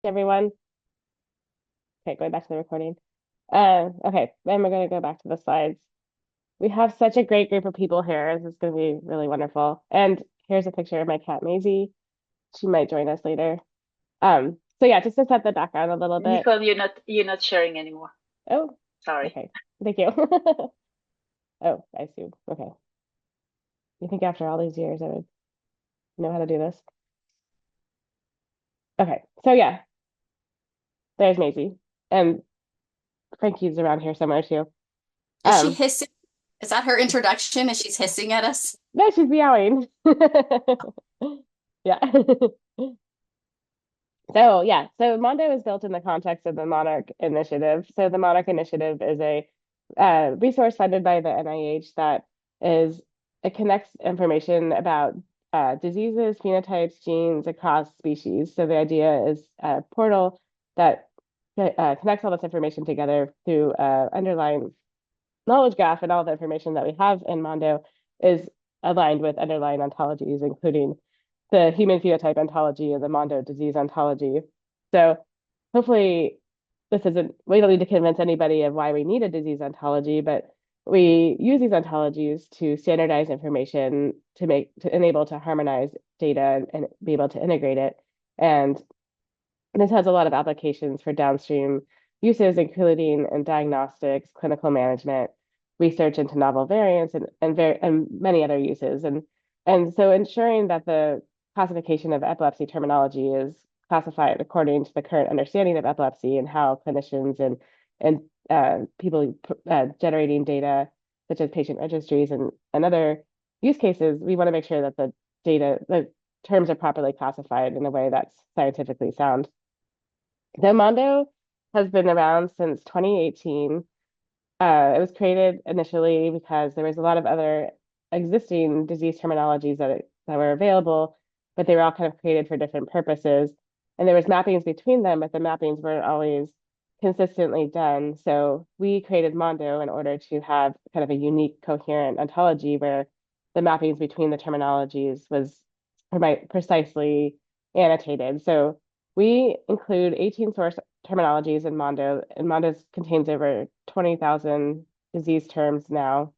Everyone. Okay, going back to the recording. Okay, then we're going to go back to the slides. We have such a great group of people here. This is going to be really wonderful. And here's a picture of my cat Maisie. She might join us later. So yeah, just to set the background a little bit. Nicole, you're not sharing anymore. Oh, Sorry. okay. Thank you. Oh, I see. Okay. You think after all these years I would know how to do this? Okay. So yeah, there's Maisie. And Frankie's around here somewhere too. Is she Um, hissing? Is that her introduction? Is she's hissing at us? no, she's meowing. Yeah. So yeah, so Mondo is built in the context of the Monarch Initiative. So the Monarch Initiative is a resource funded by the NIH that is it connects information about diseases, phenotypes, genes across species. So the idea is a portal that connects all this information together through underlying knowledge graph, and all the information that we have in Mondo is aligned with underlying ontologies, including the human phenotype ontology and the Mondo disease ontology. So hopefully this isn't, we don't need to convince anybody of why we need a disease ontology, but we use these ontologies to standardize information to enable to harmonize data and be able to integrate it. And this has a lot of applications for downstream uses, including in diagnostics, clinical management, research into novel variants, and many other uses. And so ensuring that the classification of epilepsy terminology is classified according to the current understanding of epilepsy and how clinicians and people generating data, such as patient registries and other use cases, we want to make sure that the terms are properly classified in a way that's scientifically sound. So Mondo has been around since 2018. It was created initially because there was a lot of other existing disease terminologies that were available, but they were all kind of created for different purposes. And there was mappings between them, but the mappings weren't always consistently done. So we created Mondo in order to have kind of a unique, coherent ontology where the mappings between the terminologies was precisely annotated. So we include 18 source terminologies in Mondo, and Mondo contains over 20,000 disease terms now.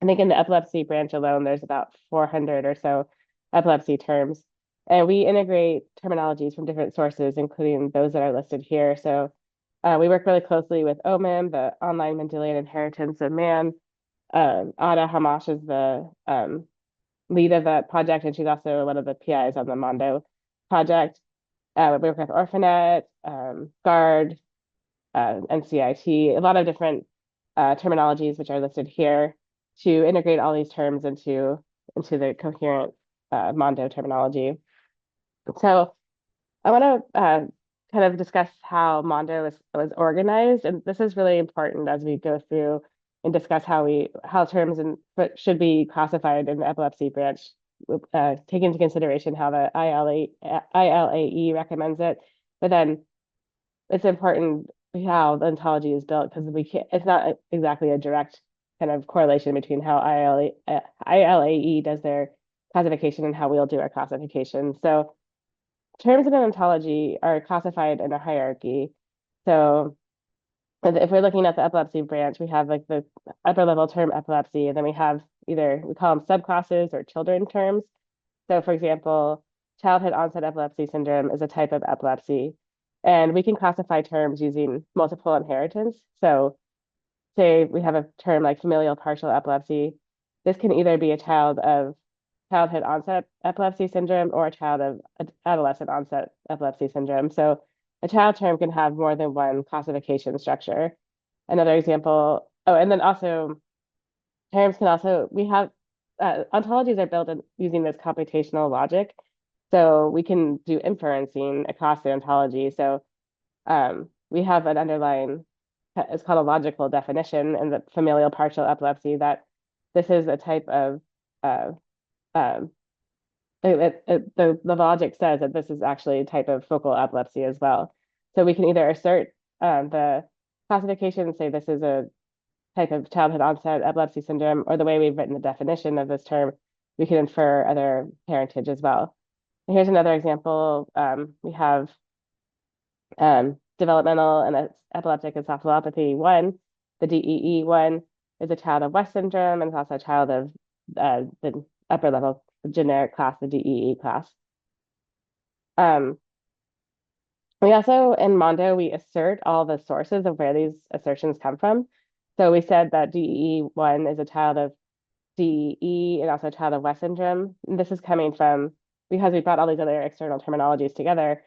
I think in the epilepsy branch alone, there's about 400 or so epilepsy terms. And we integrate terminologies from different sources, including those that are listed here. So we work really closely with OMIM, the Online Mendelian Inheritance of Man. Ada Hamash is the lead of that project, and she's also one of the PIs on the Mondo project. We work with Orphanet, GUARD, NCIT, a lot of different terminologies which are listed here to integrate all these terms into the coherent Mondo terminology. So I want to kind of discuss how Mondo was organized, and this is really important as we go through and discuss how terms should be classified in the epilepsy branch, take into consideration how the ILAE recommends it, but then it's important how the ontology is built because we can't, it's not exactly a direct kind of correlation between how ILAE does their classification and how we'll do our classification. So terms in an ontology are classified in a hierarchy. So if we're looking at the epilepsy branch, we have like the upper level term epilepsy, and then we have either we call them subclasses or children terms. So for example, childhood onset epilepsy syndrome is a type of epilepsy. And we can classify terms using multiple inheritance. So say we have a term like familial partial epilepsy. This can either be a child of childhood onset epilepsy syndrome or a child of adolescent onset epilepsy syndrome. So a child term can have more than one classification structure. Another example, oh, and then also terms can also, we have ontologies are built using this computational logic. So we can do inferencing across the ontology. So we have an underlying, it's called a logical definition in the familial partial epilepsy that this is a type of uh, um, the logic says that this is actually a type of focal epilepsy as well. So we can either assert the classification and say this is a type of childhood onset epilepsy syndrome, or the way we've written the definition of this term, we can infer other parentage as well. And here's another example. We have Developmental and epileptic encephalopathy 1, the DEE 1, is a child of West syndrome and it's also a child of the upper level generic class, the DEE class. We also, in Mondo, we assert all the sources of where these assertions come from. So we said that DEE1 is a child of DEE and also a child of West syndrome. And this is coming from, because we brought all these other external terminologies together,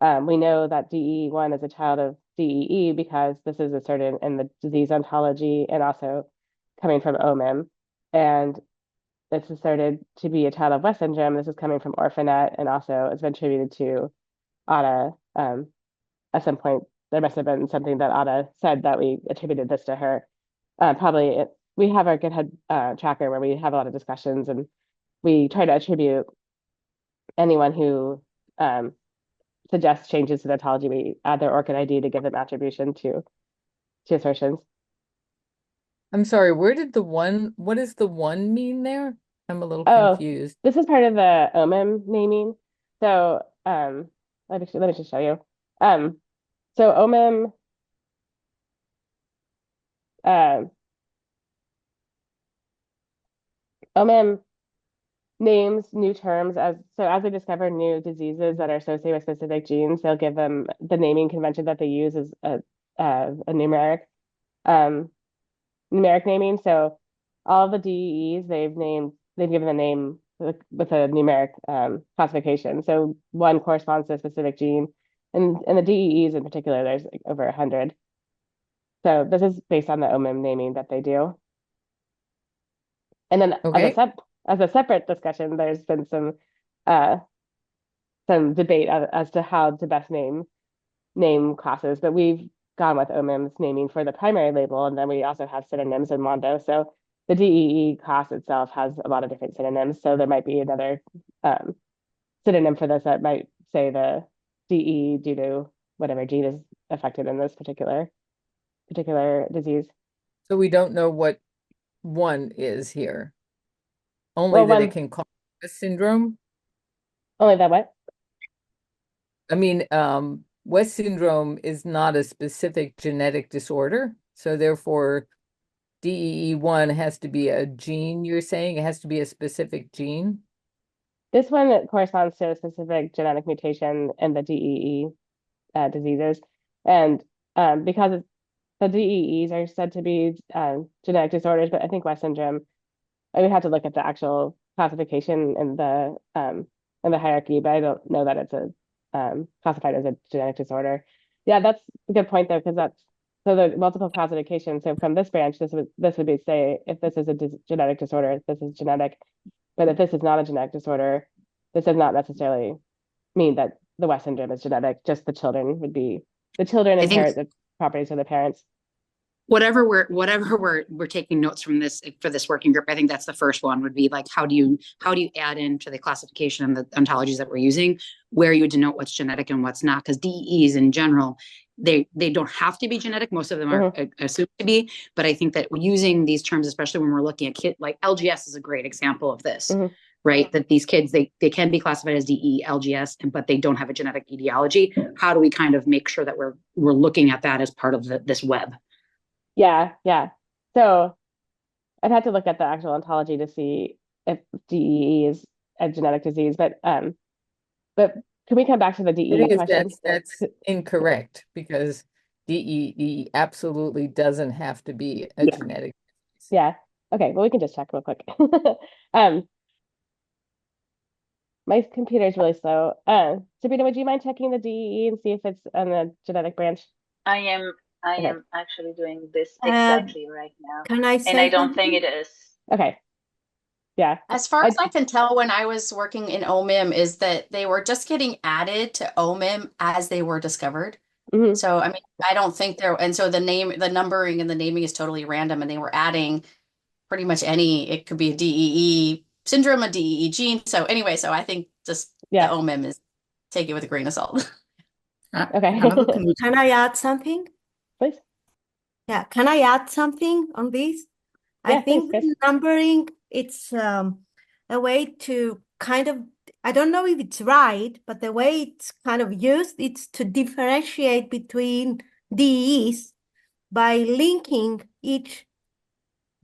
we know that DEE1 is a child of DEE because this is asserted in the disease ontology and also coming from OMIM. And it's asserted to be a child of West syndrome. This is coming from Orphanet and also it's been attributed to Ada. At some point, there must have been something that Ada said that we attributed this to her. We have our GitHub tracker where we have a lot of discussions and we try to attribute anyone who suggests changes to the ontology. We add their ORCID ID to give them attribution to assertions. I'm sorry, what does the one mean there? I'm a little Oh, confused. this is part of the OMIM naming. So let me just show you. So OMIM OMIM names new terms as they discover new diseases that are associated with specific genes, they'll give them the naming convention that they use is a numeric naming. So all the DEEs they've given a name with a numeric classification. So one corresponds to a specific gene, and the DEEs in particular, there's like over 100. So this is based on the OMIM naming that they do. And then Okay. as a separate discussion, there's been some debate as to how to best name classes, but we've gone with OMIM's naming for the primary label, and then we also have synonyms in Mondo. So the DEE class itself has a lot of different synonyms. So there might be another synonym for this that might say the DE due to whatever gene is affected in this particular disease. So we don't know what one is here. Only Well, that one it can cause a syndrome. only that what? I mean, West syndrome is not a specific genetic disorder. So therefore, DEE1 has to be a gene, you're saying? It has to be a specific gene? This one corresponds to a specific genetic mutation in the DEE diseases, and because the DEEs are said to be genetic disorders, but I think West syndrome, I would have to look at the actual classification in the hierarchy, but I don't know that it's classified as a genetic disorder. Yeah, that's a good point though, because that's so the multiple classification. So from this branch, this would be say if this is a genetic disorder, this is genetic, but if this is not a genetic disorder, this does not necessarily mean that the West syndrome is genetic. Just the children I think inherit the properties of the parents. whatever we're taking notes from this for this working group, I think that's the first one would be like how do you add into the classification and the ontologies that we're using where you denote what's genetic and what's not, because DEs in general they don't have to be genetic. Most of them are assumed to be, but I think that using these terms, especially when we're looking at kid, like LGS is a great example of this, right? That these kids they can be classified as DE, LGS, but they don't have a genetic etiology. How do we kind of make sure that we're looking at that as part of this web? Yeah. So I'd have to look at the actual ontology to see if DEE is a genetic disease, but can we come back to the DEE question? That's incorrect because DEE absolutely doesn't have to be a genetic disease. Yeah. Okay. Well, we can just check real quick. My computer is really slow. Sabrina, would you mind checking the DEE and see if it's on the genetic branch? I am Okay. actually doing this exactly right now. Can I say And I don't something? think it is. Okay. Yeah. As far as I can tell, when I was working in OMIM, is that they were just getting added to OMIM as they were discovered. Mhm. So, I mean, I don't think and so the numbering and the naming is totally random, and they were adding pretty much it could be a DEE syndrome, a DEE gene. So anyway, so I think just Yeah. the OMIM is take it with a grain of salt. Okay. Can I add something? Please. Yeah, can I add something on this? Yeah, I think please, Chris. numbering, it's a way to kind of I don't know if it's right, but the way it's kind of used, it's to differentiate between DEs by linking each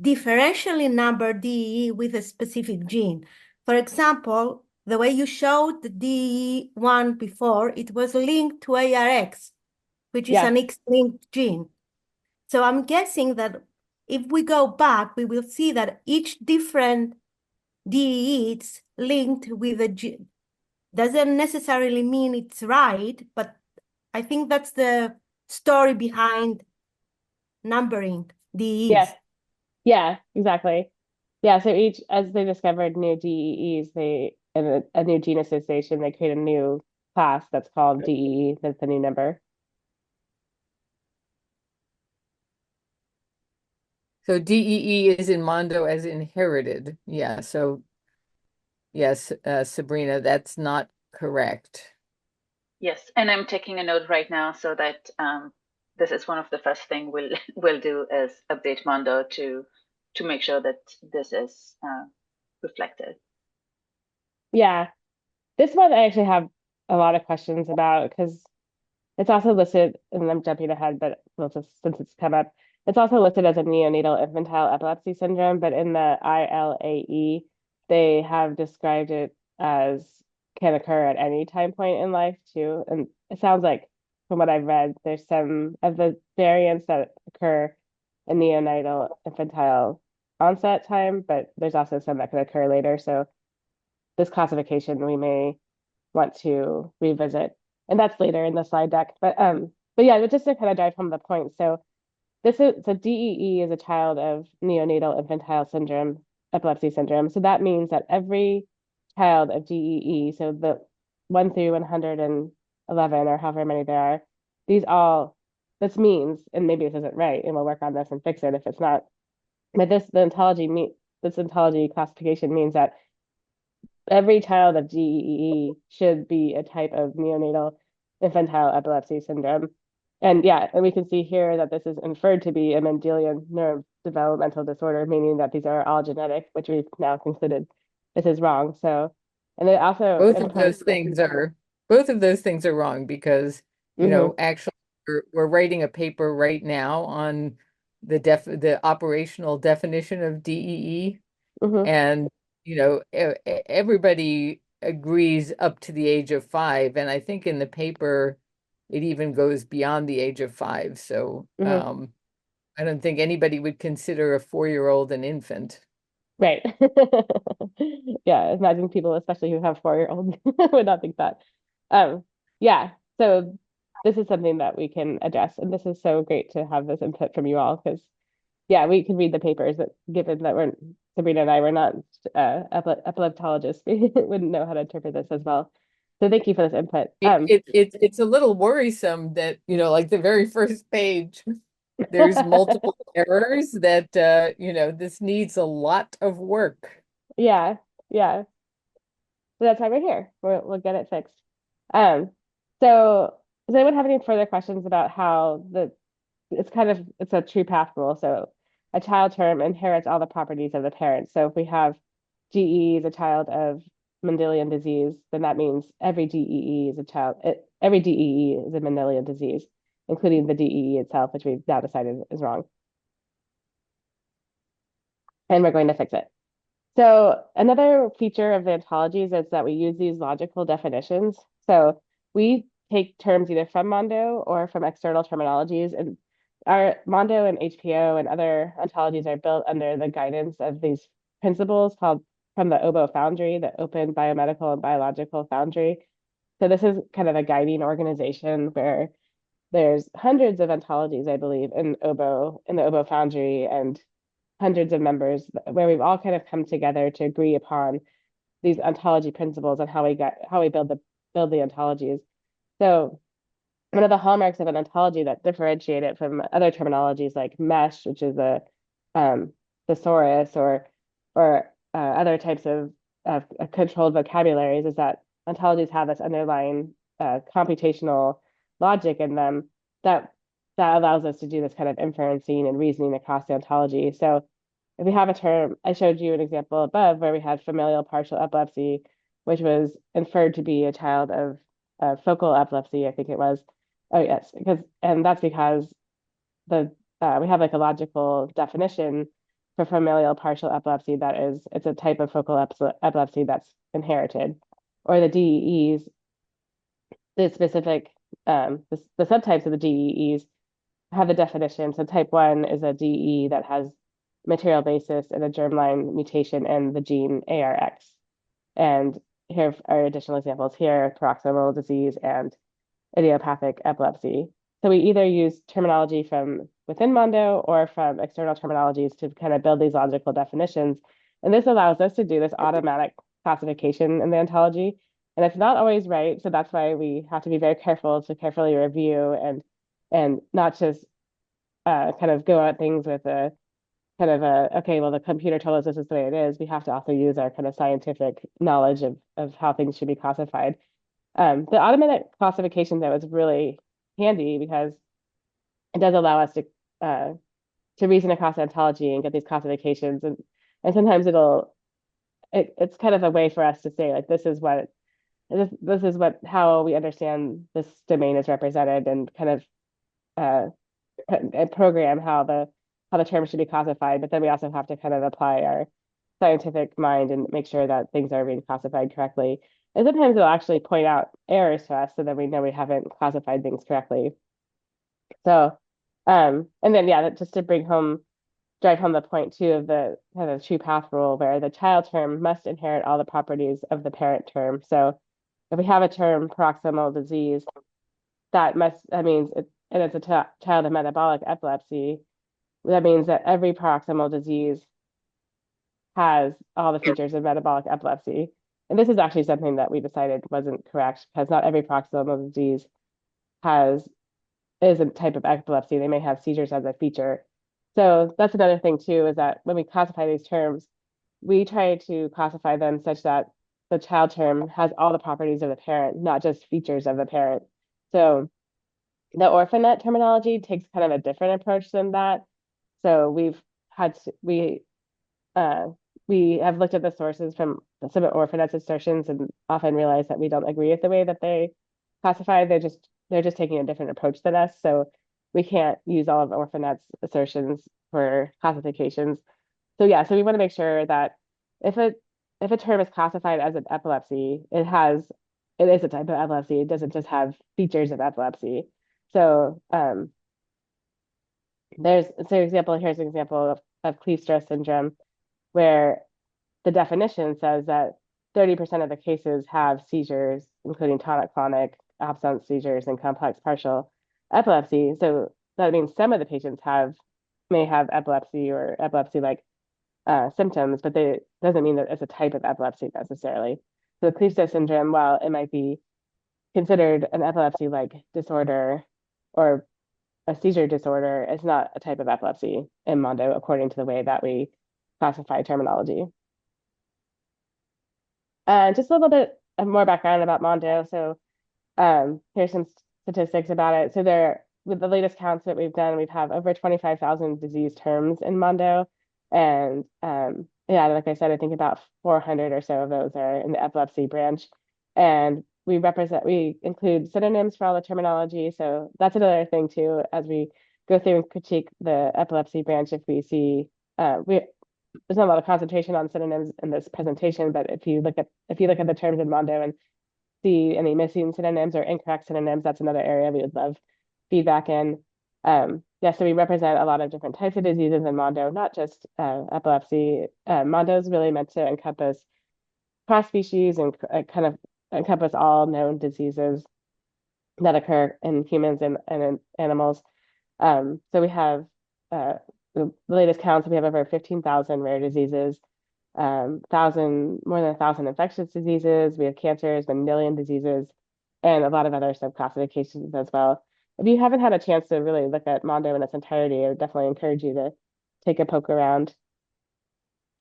differentially numbered DE with a specific gene. For example, the way you showed the DE1 before, it was linked to ARX, which is Yeah. an X-linked gene. So I'm guessing that if we go back, we will see that each different DE is linked with a gene. Doesn't necessarily mean it's right, but I think that's the story behind numbering DEs. Yeah. Yeah, exactly. Yeah, so each, as they discovered new DEEs, they, in a new gene association, they create a new class that's called DEE, that's the new number. So DEE is in Mondo as inherited. Yeah, so yes, Sabrina, that's not correct. Yes, and I'm taking a note right now so that this is one of the first thing we'll do is update Mondo to make sure that this is reflected. Yeah, this one I actually have a lot of questions about because it's also listed, and I'm jumping ahead, but well, just since it's come up, it's also listed as a neonatal infantile epilepsy syndrome, but in the ILAE, they have described it as can occur at any time point in life too. And it sounds like, from what I've read, there's some of the variants that occur in neonatal infantile onset time, but there's also some that can occur later. So this classification we may want to revisit, and that's later in the slide deck. But yeah, but just to kind of dive from the point. So DEE is a child of neonatal infantile syndrome, epilepsy syndrome. So that means that every child of DEE, so the 1 through 111 or however many there are, these all, this means, and maybe this isn't right, and we'll work on this and fix it if it's not. But this ontology classification means that every child of DEE should be a type of neonatal infantile epilepsy syndrome. And yeah, and we can see here that this is inferred to be a Mendelian neurodevelopmental disorder, meaning that these are all genetic, which we've now concluded this is wrong. So, and it also Both of those things are wrong because, you know, actually we're writing a paper right now on the operational definition of DEE. And, you know, everybody agrees up to the age of 5. And I think in the paper, it even goes beyond the age of 5. So I don't think anybody would consider a 4-year-old an infant. Right. Yeah, imagine people, especially who have 4-year-olds, would not think that. Yeah, so this is something that we can address, and this is so great to have this input from you all because, yeah, we can read the papers, but given that Sabrina and I were not epileptologists, we wouldn't know how to interpret this as well. So thank you for this input. It's a little worrisome that, you know, like the very first page, there's multiple errors that, you know, this needs a lot of work. Yeah. So that's why we're here. We'll get it fixed. So does anyone have any further questions about how it's a true path rule. So a child term inherits all the properties of the parent. So if we have GE is a child of Mendelian disease, then that means every DEE is every DEE is a Mendelian disease, including the DEE itself, which we've now decided is wrong. And we're going to fix it. So another feature of the ontologies is that we use these logical definitions. So we take terms either from Mondo or from external terminologies, and our Mondo and HPO and other ontologies are built under the guidance of these principles called from the OBO Foundry, the Open Biomedical and Biological Foundry. So this is kind of a guiding organization where there's hundreds of ontologies, I believe, in the OBO Foundry, and hundreds of members where we've all kind of come together to agree upon these ontology principles and how we build the ontologies. So one of the hallmarks of an ontology that differentiate it from other terminologies like mesh, which is a thesaurus, or other types of controlled vocabularies, is that ontologies have this underlying computational logic in them that allows us to do this kind of inferencing and reasoning across the ontology. So if we have a term, I showed you an example above where we had familial partial epilepsy which was inferred to be a child of focal epilepsy, I think it was. Oh yes, and that's because we have like a logical definition for familial partial epilepsy it's a type of focal epilepsy that's inherited, or the DEEs, the specific the subtypes of the DEEs have the definition. So type 1 is a DE that has material basis in a germline mutation in the gene ARX. And here are additional examples here: paroxysmal disease and idiopathic epilepsy. So we either use terminology from within Mondo or from external terminologies to kind of build these logical definitions. And this allows us to do this automatic classification in the ontology. And it's not always right. So that's why we have to be very careful to carefully review and not just kind of go at things with a kind of okay, well, the computer told us this is the way it is. We have to also use our kind of scientific knowledge of how things should be classified. The automatic classification, though, is really handy because it does allow us to reason across ontology and get these classifications, and sometimes it's kind of a way for us to say, like, this is what how we understand this domain is represented, and kind of program how the terms should be classified. But then we also have to kind of apply our scientific mind and make sure that things are being classified correctly. And sometimes it'll actually point out errors to us so that we know we haven't classified things correctly. So, and then, yeah, just to drive home the point too of the kind of true path rule, where the child term must inherit all the properties of the parent term. So if we have a term paroxysmal disease, that means it's a child of metabolic epilepsy. That means that every paroxysmal disease has all the features of metabolic epilepsy. And this is actually something that we decided wasn't correct, because not every paroxysmal disease is a type of epilepsy. They may have seizures as a feature. So that's another thing too, is that when we classify these terms, we try to classify them such that the child term has all the properties of the parent, not just features of the parent. So the orphanet terminology takes kind of a different approach than that. So we have looked at the sources from some of Orphanet's assertions and often realize that we don't agree with the way that they classify. They're just taking a different approach than us. So we can't use all of Orphanet's assertions for classifications. So yeah, so we want to make sure that if a term is classified as an epilepsy, it is a type of epilepsy. It doesn't just have features of epilepsy. So here's an example of Kleefstra syndrome, where the definition says that 30% of the cases have seizures, including tonic-clonic, absence seizures, and complex partial epilepsy. So that means some of the patients may have epilepsy or epilepsy-like symptoms, but it doesn't mean that it's a type of epilepsy necessarily. So Kleefstra syndrome, while it might be considered an epilepsy-like disorder or a seizure disorder, is not a type of epilepsy in Mondo, according to the way that we classify terminology. And just a little bit of more background about Mondo. So here's some statistics about it. So with the latest counts that we've done, we've have over 25,000 disease terms in Mondo. And yeah, like I said, I think about 400 or so of those are in the epilepsy branch. And we include synonyms for all the terminology. So that's another thing too, as we go through and critique the epilepsy branch. If we see, there's not a lot of concentration on synonyms in this presentation, but if you look at the terms in Mondo and see any missing synonyms or incorrect synonyms, that's another area we would love feedback in. Yeah, so we represent a lot of different types of diseases in Mondo, not just epilepsy. Mondo is really meant to encompass cross species and kind of encompass all known diseases that occur in humans and in animals. So we have the latest counts, we have over 15,000 rare diseases, more than 1,000 infectious diseases. We have cancers, 1 million diseases, and a lot of other subclassifications as well. If you haven't had a chance to really look at Mondo in its entirety, I would definitely encourage you to take a poke around.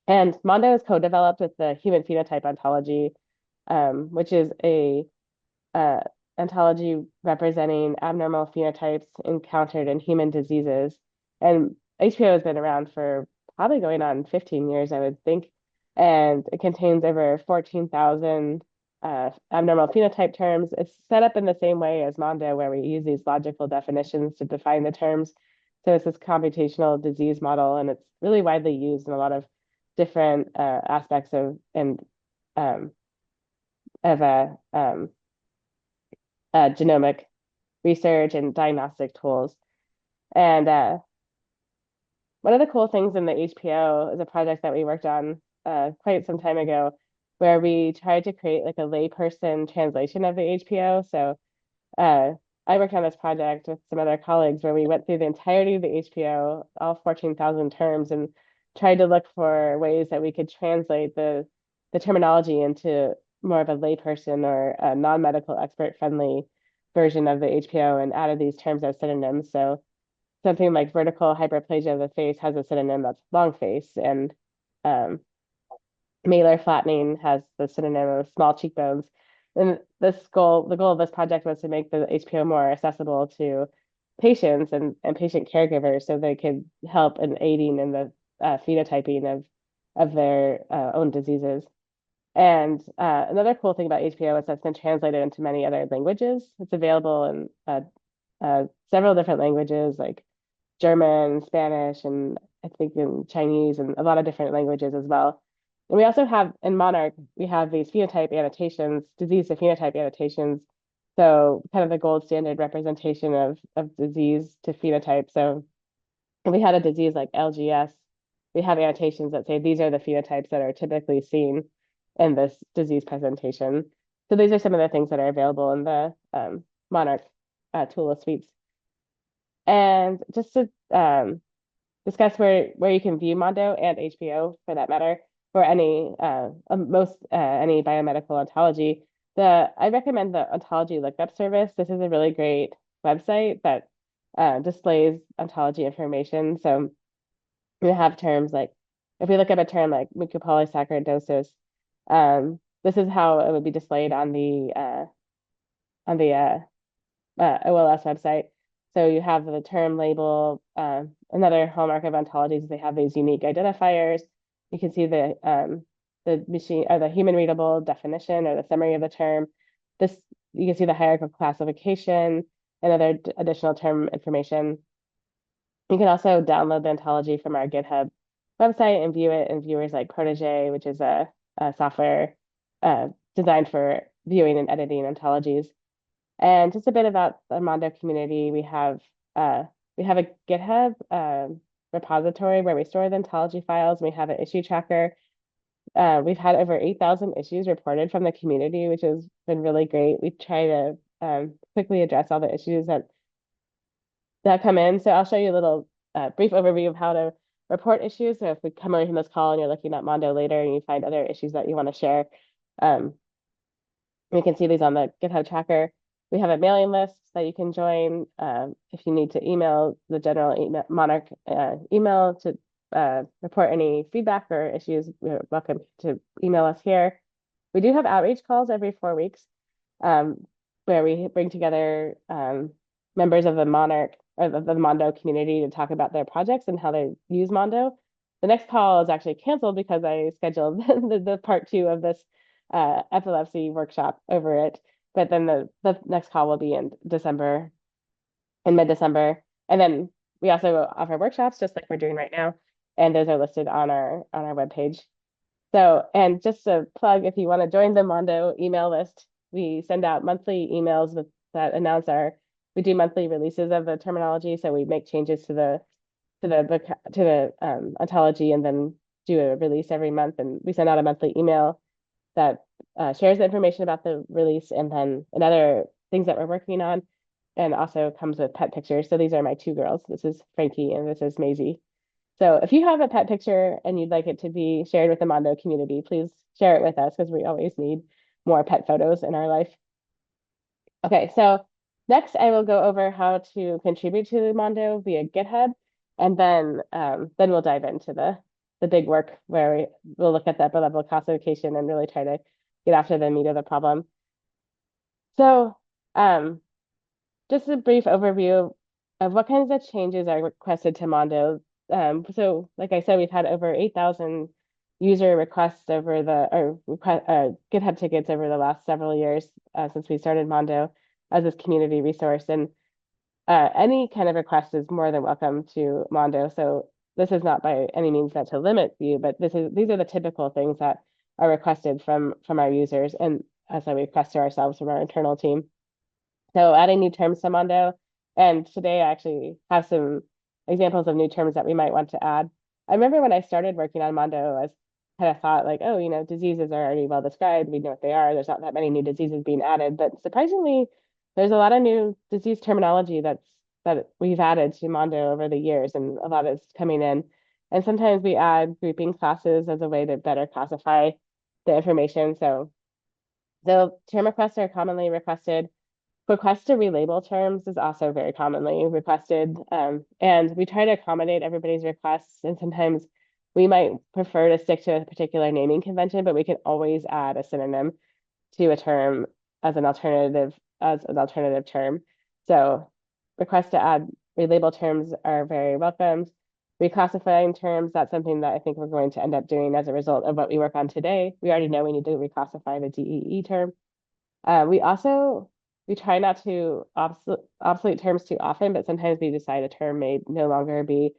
And Mondo is co-developed with the Human Phenotype Ontology, which is a ontology representing abnormal phenotypes encountered in human diseases. And HPO has been around for probably going on 15 years, I would think. and it contains over 14,000 abnormal phenotype terms. It's set up in the same way as Mondo, where we use these logical definitions to define the terms. So it's this computational disease model, and it's really widely used in a lot of different aspects of genomic research and diagnostic tools. And one of the cool things in the HPO is a project that we worked on quite some time ago, where we tried to create like a layperson translation of the HPO. So I worked on this project with some other colleagues where we went through the entirety of the HPO, all 14,000 terms, and tried to look for ways that we could translate the terminology into more of a layperson or a non-medical expert friendly version of the HPO, and added these terms as synonyms. So something like vertical hyperplasia of the face has a synonym that's long face, and malar flattening has the synonym of small cheekbones. And the goal of this project was to make the HPO more accessible to patients and patient caregivers, so they could help in aiding in the phenotyping of their own diseases. And another cool thing about HPO is that's been translated into many other languages. It's available in several different languages like German, Spanish, and I think in Chinese, and a lot of different languages as well. And we also have in Monarch, we have these phenotype annotations, disease to phenotype annotations. So kind of the gold standard representation of disease to phenotype. So if we had a disease like LGS, we have annotations that say these are the phenotypes that are typically seen in this disease presentation. So these are some of the things that are available in the Monarch tool suites. And just to discuss where you can view Mondo and HPO for that matter, for any any biomedical ontology, I recommend the Ontology Lookup Service. This is a really great website that displays ontology information. So we have terms like, if we look up a term like mucopolysaccharidosis, this is how it would be displayed on the OLS website. So you have the term label. Another hallmark of ontologies is they have these unique identifiers. You can see the machine or the human readable definition or the summary of the term. You can see the hierarchical classification and other additional term information. You can also download the ontology from our GitHub website and view it in viewers like Protege, which is a software designed for viewing and editing ontologies. And just a bit about the Mondo community, we have a GitHub repository where we store the ontology files. We have an issue tracker. We've had over 8,000 issues reported from the community, which has been really great. We try to quickly address all the issues that come in. So I'll show you a little brief overview of how to report issues. So if we come away from this call and you're looking at Mondo later and you find other issues that you want to share, you can see these on the GitHub tracker. We have a mailing list that you can join if you need to email the general Monarch email to report any feedback or issues. You're welcome to email us here. We do have outreach calls every 4 weeks where we bring together members of the Monarch or the Mondo community to talk about their projects and how they use Mondo. The next call is actually canceled because I scheduled the part 2 of this epilepsy workshop over it. But then the next call will be in mid-December. And then we also offer workshops just like we're doing right now. And those are listed on our webpage. So, and just to plug, if you want to join the Mondo email list, we send out monthly emails that announce we do monthly releases of the terminology. So we make changes to the ontology and then do a release every month. And we send out a monthly email that shares the information about the release and other things that we're working on, and also comes with pet pictures. So these are my 2 girls. This is Frankie and this is Maisie. So if you have a pet picture and you'd like it to be shared with the Mondo community, please share it with us because we always need more pet photos in our life. Okay, so next I will go over how to contribute to Mondo via GitHub, and then we'll dive into the big work where we'll look at the upper level classification and really try to get after the meat of the problem. So just a brief overview of what kinds of changes are requested to Mondo. So like I said, we've had over 8,000 user requests over GitHub tickets over the last several years since we started Mondo as this community resource. And any kind of request is more than welcome to Mondo. So this is not by any means meant to limit you, but these are the typical things that are requested from our users, and as I request to ourselves from our internal team. So adding new terms to Mondo, and today I actually have some examples of new terms that we might want to add. I remember when I started working on Mondo, I kind of thought like, oh, diseases are already well described. We know what they are. There's not that many new diseases being added, but surprisingly, there's a lot of new disease terminology that we've added to Mondo over the years, and a lot is coming in. And sometimes we add grouping classes as a way to better classify the information. So the term requests are commonly requested. Request to relabel terms is also very commonly requested, and we try to accommodate everybody's requests. And sometimes we might prefer to stick to a particular naming convention, but we can always add a synonym to a term as an alternative term. So requests to add relabel terms are very welcomed. Reclassifying terms, that's something that I think we're going to end up doing as a result of what we work on today. We already know we need to reclassify the DEE term. We try not to obsolete terms too often, but sometimes we decide a term may no longer be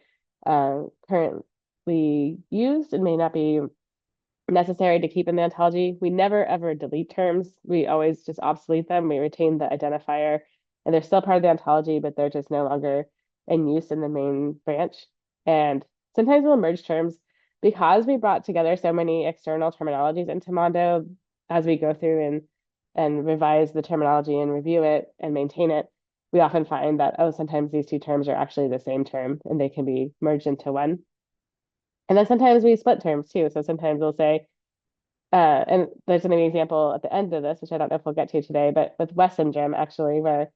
currently used and may not be necessary to keep in the ontology. We never ever delete terms. We always just obsolete them. We retain the identifier, and they're still part of the ontology, but they're just no longer in use in the main branch. And sometimes we'll merge terms because we brought together so many external terminologies into Mondo as we go through and revise the terminology and review it and maintain it. We often find that, oh, sometimes these two terms are actually the same term and they can be merged into one. And then sometimes we split terms too. So sometimes we'll say, and there's an example at the end of this, which I don't know if we'll get to today, but with West syndrome, actually, where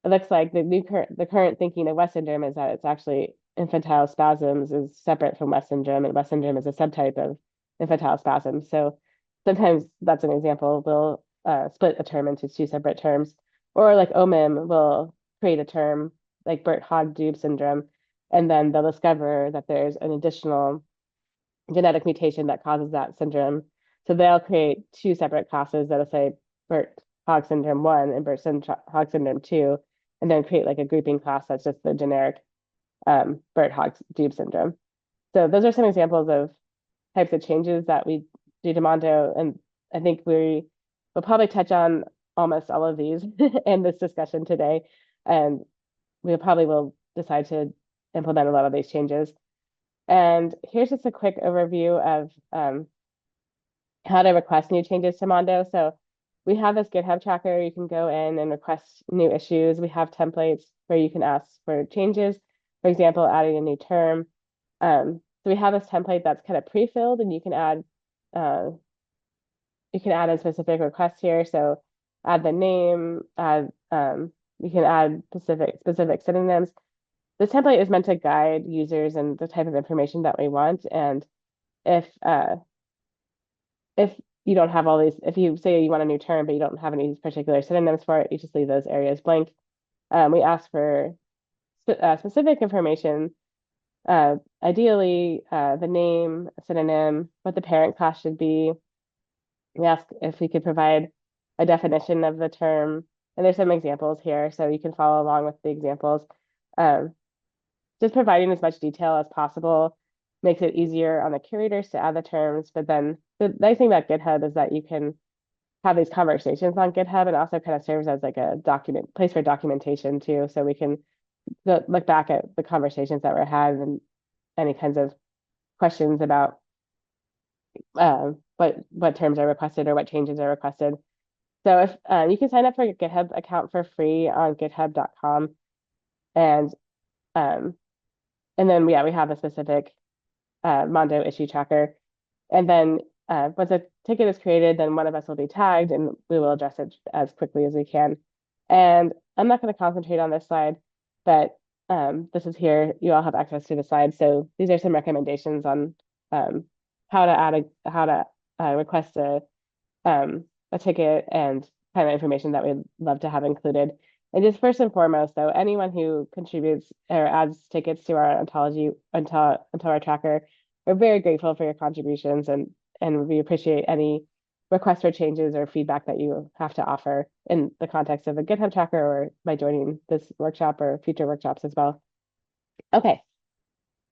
it looks like the current thinking of West syndrome is that it's actually infantile spasms is separate from West syndrome, and West syndrome is a subtype of infantile spasms. So sometimes that's an example. We'll split a term into two separate terms, or like OMIM will create a term like Burt-Hogg-Dube syndrome, and then they'll discover that there's an additional genetic mutation that causes that syndrome. So they'll create two separate classes that'll say Burt-Hogg syndrome 1 and Burt-Hogg syndrome 2, and then create like a grouping class that's just the generic Burt-Hogg-Dube syndrome. So those are some examples of types of changes that we do to Mondo, and I think we'll probably touch on almost all of these in this discussion today, and we probably will decide to implement a lot of these changes. And here's just a quick overview of how to request new changes to Mondo. So we have this GitHub tracker. You can go in and request new issues. We have templates where you can ask for changes. For example, adding a new term. So we have this template that's kind of pre-filled, and you can add a specific request here. So add the name, you can add specific synonyms. This template is meant to guide users and the type of information that we want. And if you don't have all these, if you say you want a new term, but you don't have any particular synonyms for it, you just leave those areas blank. We ask for specific information, ideally the name, a synonym, what the parent class should be. We ask if we could provide a definition of the term. And there's some examples here, so you can follow along with the examples. Just providing as much detail as possible makes it easier on the curators to add the terms. But then the nice thing about GitHub is that you can have these conversations on GitHub, and also kind of serves as like a place for documentation too. So we can look back at the conversations that were had and any kinds of questions about what terms are requested or what changes are requested. So if you can sign up for a GitHub account for free on github.com, and then we have a specific Mondo issue tracker. And then once a ticket is created, then one of us will be tagged and we will address it as quickly as we can. And I'm not going to concentrate on this slide, but this is here. You all have access to the slide. So these are some recommendations on how to request a ticket and kind of information that we'd love to have included. And just first and foremost, though, anyone who contributes or adds tickets to our ontology, onto our tracker, we're very grateful for your contributions, and we appreciate any requests for changes or feedback that you have to offer in the context of a GitHub tracker or by joining this workshop or future workshops as well. Okay.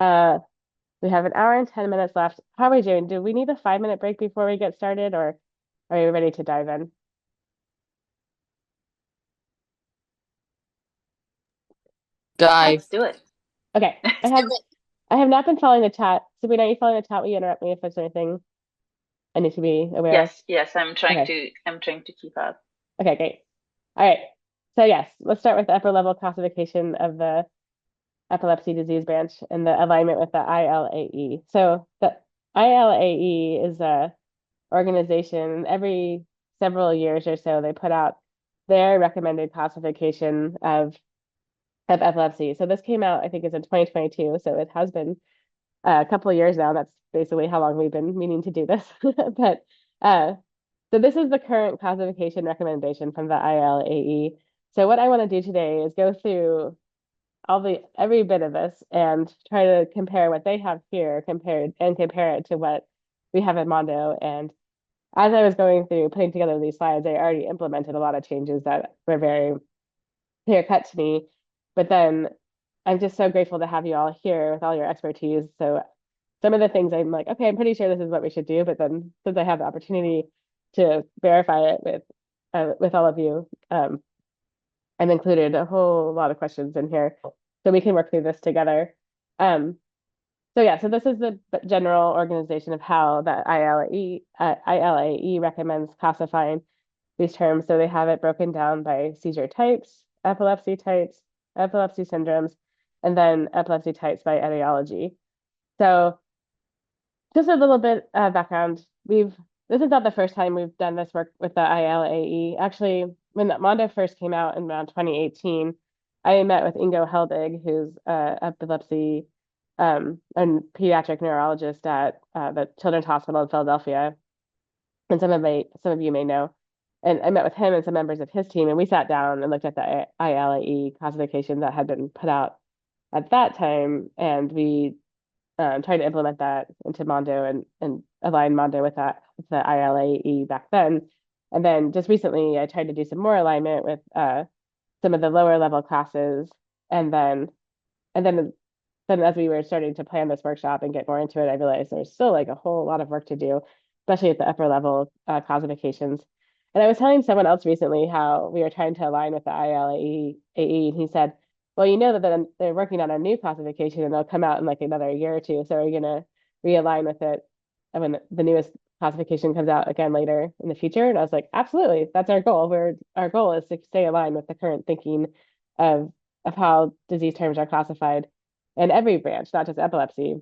We have an hour and 10 minutes left. How are we doing? Do we need a 5-minute break before we get started, or are you ready to dive in? Let's do it. Okay. I have not been following the chat. Sabrina, are you following the chat? Will you interrupt me if there's anything I need to be aware of? Yes, I'm trying Okay. to keep up. Okay, great. All right. So yes, let's start with the upper level classification of the epilepsy disease branch and the alignment with the ILAE. So the ILAE is a organization. Every several years or so, they put out their recommended classification of epilepsy. So this came out, I think, is in 2022. So it has been a couple of years now. That's basically how long we've been meaning to do this. But so this is the current classification recommendation from the ILAE. So what I want to do today is go through every bit of this and try to compare what they have here compare it to what we have at Mondo. And as I was going through putting together these slides, I already implemented a lot of changes that were very clear cut to me. But then I'm just so grateful to have you all here with all your expertise. So some of the things I'm like, okay, I'm pretty sure this is what we should do. But then since I have the opportunity to verify it with all of you, I've included a whole lot of questions in here so we can work through this together. So yeah, so this is the general organization of how the ILAE recommends classifying these terms. So they have it broken down by seizure types, epilepsy syndromes, and then epilepsy types by etiology. So just a little bit of background. This is not the first time we've done this work with the ILAE. Actually, when Mondo first came out in around 2018, I met with Ingo Helbig, who's epilepsy and pediatric neurologist at the Children's Hospital in Philadelphia, and some of you may know. And I met with him and some members of his team, and we sat down and looked at the ILAE classification that had been put out at that time, and we tried to implement that into Mondo and align Mondo with the ILAE back then. And then just recently, I tried to do some more alignment with some of the lower level classes, and then as we were starting to plan this workshop and get more into it, I realized there's still like a whole lot of work to do, especially at the upper level classifications. And I was telling someone else recently how we were trying to align with the ILAE, and he said, well, you know that they're working on a new classification and they'll come out in like another year or two. So are you going to realign with it when the newest classification comes out again later in the future? And I was like, absolutely, that's our goal. Our goal is to stay aligned with the current thinking of how disease terms are classified in every branch, not just epilepsy.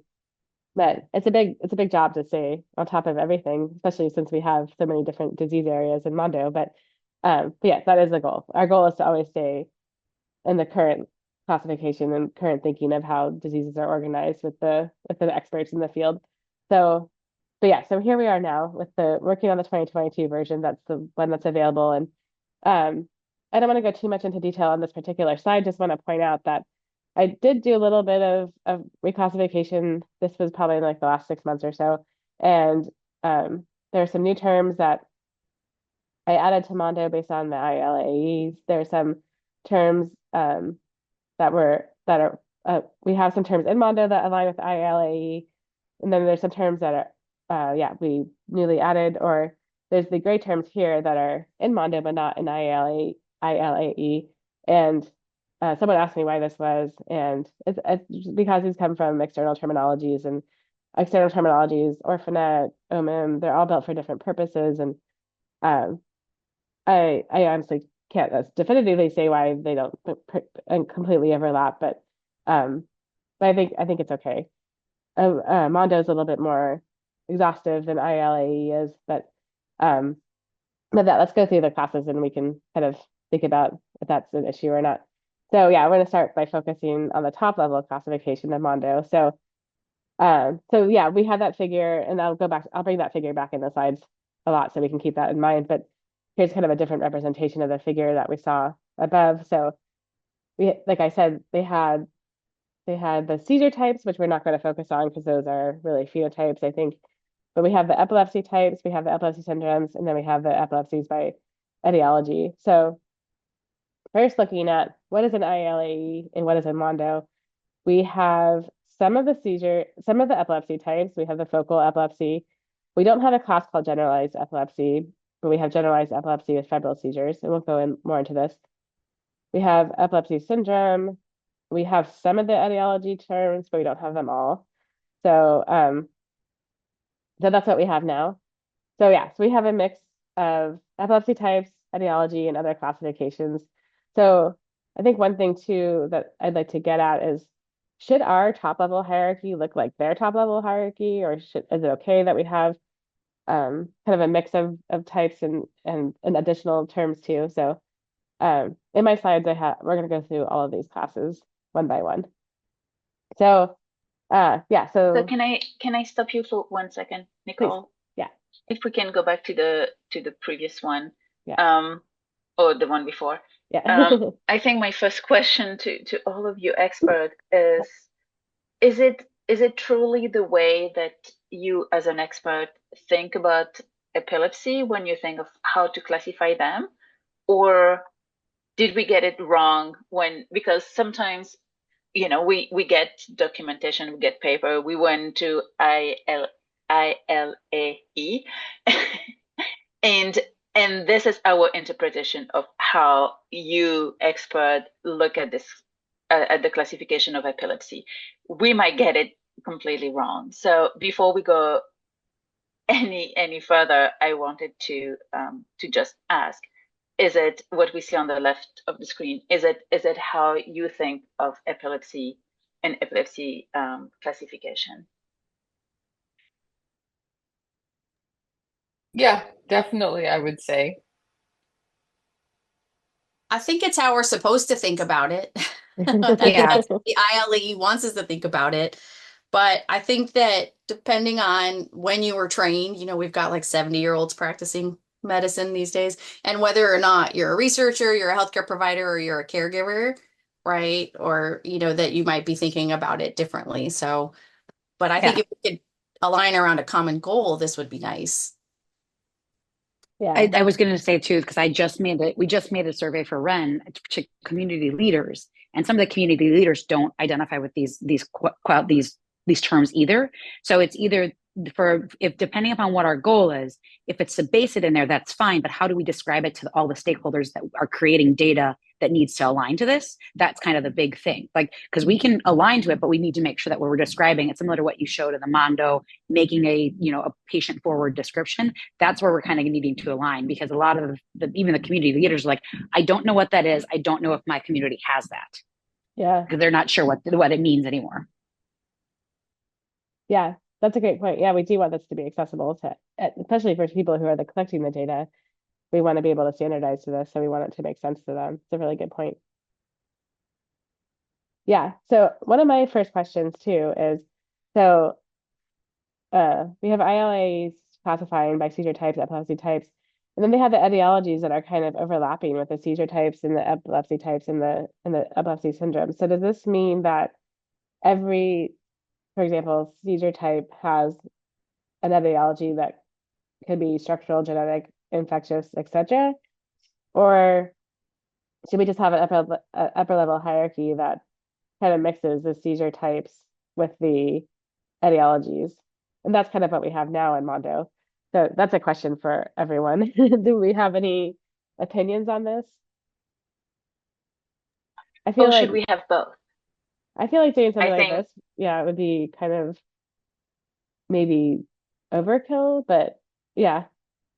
But it's a big job to stay on top of everything, especially since we have so many different disease areas in Mondo. But yeah, that is the goal. Our goal is to always stay in the current classification and current thinking of how diseases are organized with the experts in the field. So, but yeah, so here we are now with working on the 2022 version. That's the one that's available. And I don't want to go too much into detail on this particular slide. Just want to point out that I did do a little bit of reclassification. This was probably like the last 6 months or so. And there are some new terms that I added to Mondo based on the ILAEs. There are some terms we have some terms in Mondo that align with ILAE, and then there's some terms that are we newly added, or there's the gray terms here that are in Mondo but not in ILAE. And someone asked me why this was, and it's because these come from external terminologies, orphanet, OMIM, they're all built for different purposes, and I honestly can't definitively say why they don't completely overlap, but I think it's okay. Mondo is a little bit more exhaustive than ILAE is, but let's go through the classes and we can kind of think about if that's an issue or not. So yeah, we're going to start by focusing on the top level of classification of Mondo. So yeah, we have that figure, and I'll bring that figure back in the slides a lot so we can keep that in mind. But here's kind of a different representation of the figure that we saw above. So like I said, they had They had the seizure types, which we're not going to focus on because those are really phenotypes, I think. But we have the epilepsy types, we have the epilepsy syndromes, and then we have the epilepsies by etiology. So first looking at what is an ILAE and what is a Mondo, we have some of the epilepsy types. We have the focal epilepsy. We don't have a class called generalized epilepsy, but we have generalized epilepsy with febrile seizures. And we'll go in more into this. We have epilepsy syndrome. We have some of the etiology terms, but we don't have them all. So that's what we have now. So yeah, so we have a mix of epilepsy types, etiology, and other classifications. So I think one thing too that I'd like to get at is, should our top level hierarchy look like their top level hierarchy, or is it okay that we have kind of a mix of types and additional terms too? So in my slides we're gonna go through all of these classes one by one. So yeah, So so can I stop you for 1 second, Nicole? please, yeah, If we can go back to the previous one, yeah, or the one before. yeah. I think my first question to all of you experts is it truly the way that you as an expert think about epilepsy when you think of how to classify them, or did we get it wrong because sometimes we get documentation, we get paper, we went to ILAE and this is our interpretation of how you expert look at this at the classification of epilepsy. We might get it completely wrong. So before we go any further, I wanted to just ask, is it what we see on the left of the screen? Is it how you think of epilepsy and epilepsy classification? Yeah, definitely, I would say. I think it's how we're supposed to think about it. Yeah. That's what the ILE wants us to think about it. But I think that depending on when you were trained, we've got like 70-year-olds practicing medicine these days, and whether or not you're a researcher, you're a healthcare provider, or you're a caregiver, right? Or, that you might be thinking about it differently. So, but I think Yeah. if we could align around a common goal, this would be nice. Yeah. I was going to say too, because we just made a survey for REN to community leaders, and some of the community leaders don't identify with these terms either. So it's either if depending upon what our goal is, if it's to base it in there, that's fine. But how do we describe it to all the stakeholders that are creating data that needs to align to this? That's kind of the big thing. Like, because we can align to it, but we need to make sure that what we're describing, it's similar to what you showed in the Mondo, making a patient forward description. That's where we're kind of needing to align, because a lot of even the community leaders are like, I don't know what that is. I don't know if my community has that, Yeah. because they're not sure what it means anymore. Yeah, that's a great point. Yeah, we do want this to be accessible to, especially for people who are collecting the data. We want to be able to standardize to this, so we want it to make sense to them. It's a really good point. Yeah, so one of my first questions too is, so we have ILAs classifying by seizure types, epilepsy types, and then they have the etiologies that are kind of overlapping with the seizure types and the epilepsy types and the epilepsy syndrome. So does this mean that every, for example, seizure type has an etiology that could be structural, genetic, infectious, etc.? Or should we just have an upper level hierarchy that kind of mixes the seizure types with the etiologies? And that's kind of what we have now in Mondo. So that's a question for everyone. Do we have any opinions on this? I feel Or like should we have both? I feel like doing something I like think this, yeah, it would be kind of maybe overkill, but yeah.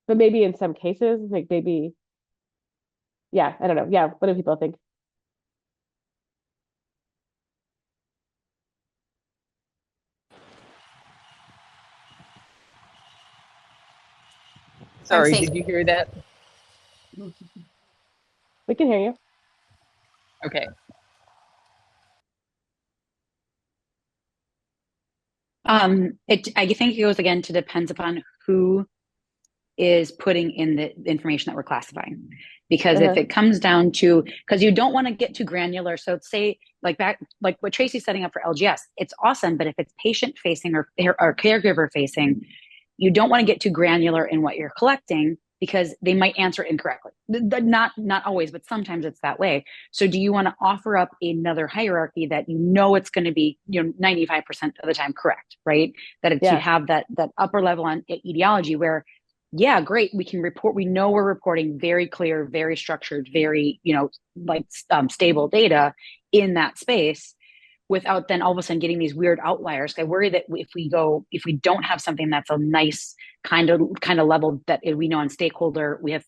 But maybe in some cases, like maybe, yeah, I don't know. Yeah, what do people think? I'm Sorry, did thinking. you hear that? We can hear you. Okay. I think it goes again to depends upon who is putting in the information that we're classifying. Because if Uh-huh. it comes down to, because you don't want to get too granular. So say like what Tracy's setting up for LGS, it's awesome. But if it's patient facing or caregiver facing, you don't want to get too granular in what you're collecting because they might answer incorrectly. Not always, but sometimes it's that way. So do you want to offer up another hierarchy that you know it's going to be 95% of the time correct, right? That it's you Yeah. have that upper level on etiology where, yeah, great, we can report, we know we're reporting very clear, very structured, very stable data in that space, without then all of a sudden getting these weird outliers. I worry that if we don't have something that's a nice kind of level that we know on stakeholder, we have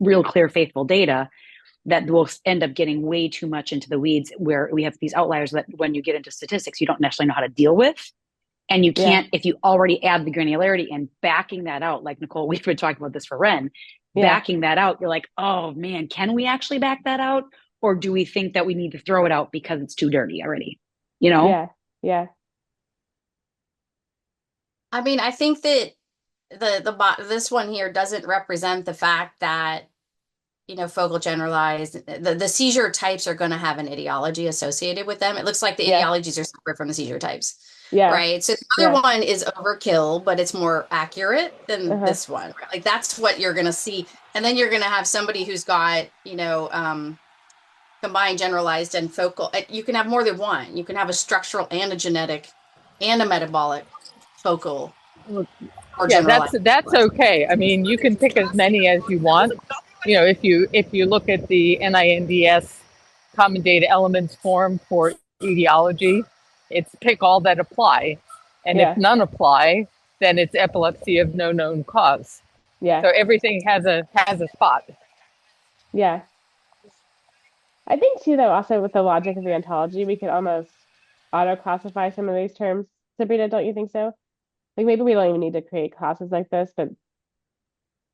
real clear, faithful data, that will end up getting way too much into the weeds where we have these outliers that when you get into statistics, you don't necessarily know how to deal with. And you can't, if you already add the granularity and backing that out, like Nicole, we've been talking about this for Ren, backing that out, you're like, oh man, can we actually back that out? Or do we think that we need to throw it out because it's too dirty already? Yeah. Yeah. I mean, I think that this one here doesn't represent the fact that, focal generalized, the seizure types are going to have an etiology associated with them. It looks like the etiologies are separate from the seizure types. Yeah. Right. So the other one is overkill, but it's more accurate than this one. Like that's what you're going to see. And then you're going to have somebody who's got, combined generalized and focal. You can have more than one. You can have a structural and a genetic and a metabolic focal or Yeah, generalized. that's okay. I mean, you can pick as many as you want. If you look at the NINDS common data elements form for etiology, it's pick all that apply. And if none apply, then it's epilepsy of no known cause. Yeah. So everything has a spot. Yeah. I think too, though, also with the logic of the ontology, we could almost auto-classify some of these terms. Sabrina, don't you think so? Like maybe we don't even need to create classes like this, but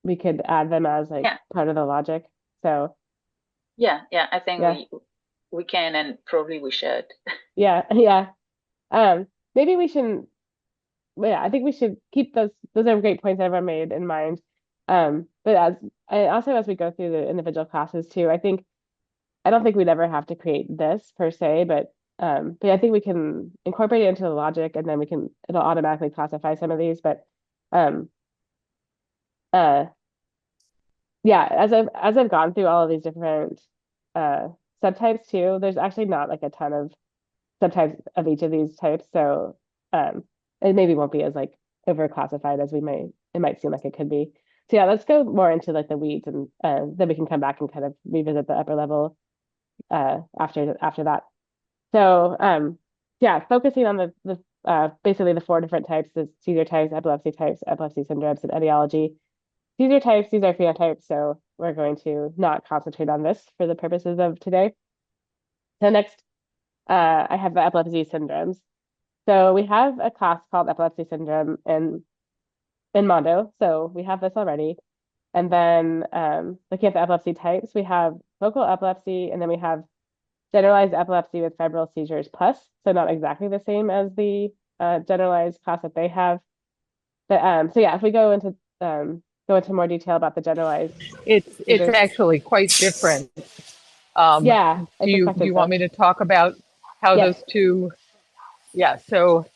we could add them as part of the logic. So I think we can, and probably we should. Yeah. Maybe we shouldn't. Yeah, I think we should keep those. Those are great points everyone made in mind. But as we go through the individual classes too, I don't think we'd ever have to create this per se, but I think we can incorporate it into the logic, and then it'll automatically classify some of these. But yeah, as I've gone through all of these different subtypes too, there's actually not like a ton of subtypes of each of these types, so it maybe won't be as over classified as it might seem like it could be. So yeah, let's go more into the weeds, and then we can come back and kind of revisit the upper level after that. So focusing on the basically the 4 different types: the seizure types, epilepsy syndromes, and etiology. Seizure types, these are phenotypes, so we're going to not concentrate on this for the purposes of today. So next, I have the epilepsy syndromes. So we have a class called epilepsy syndrome in Mondo. So we have this already. And then looking at the epilepsy types, we have focal epilepsy, and then we have generalized epilepsy with febrile seizures plus. So not exactly the same as the generalized class that they have. But so yeah, if we go into more detail about the generalized, it's actually quite different. Yeah, do you want me to talk about how those two? Yeah, so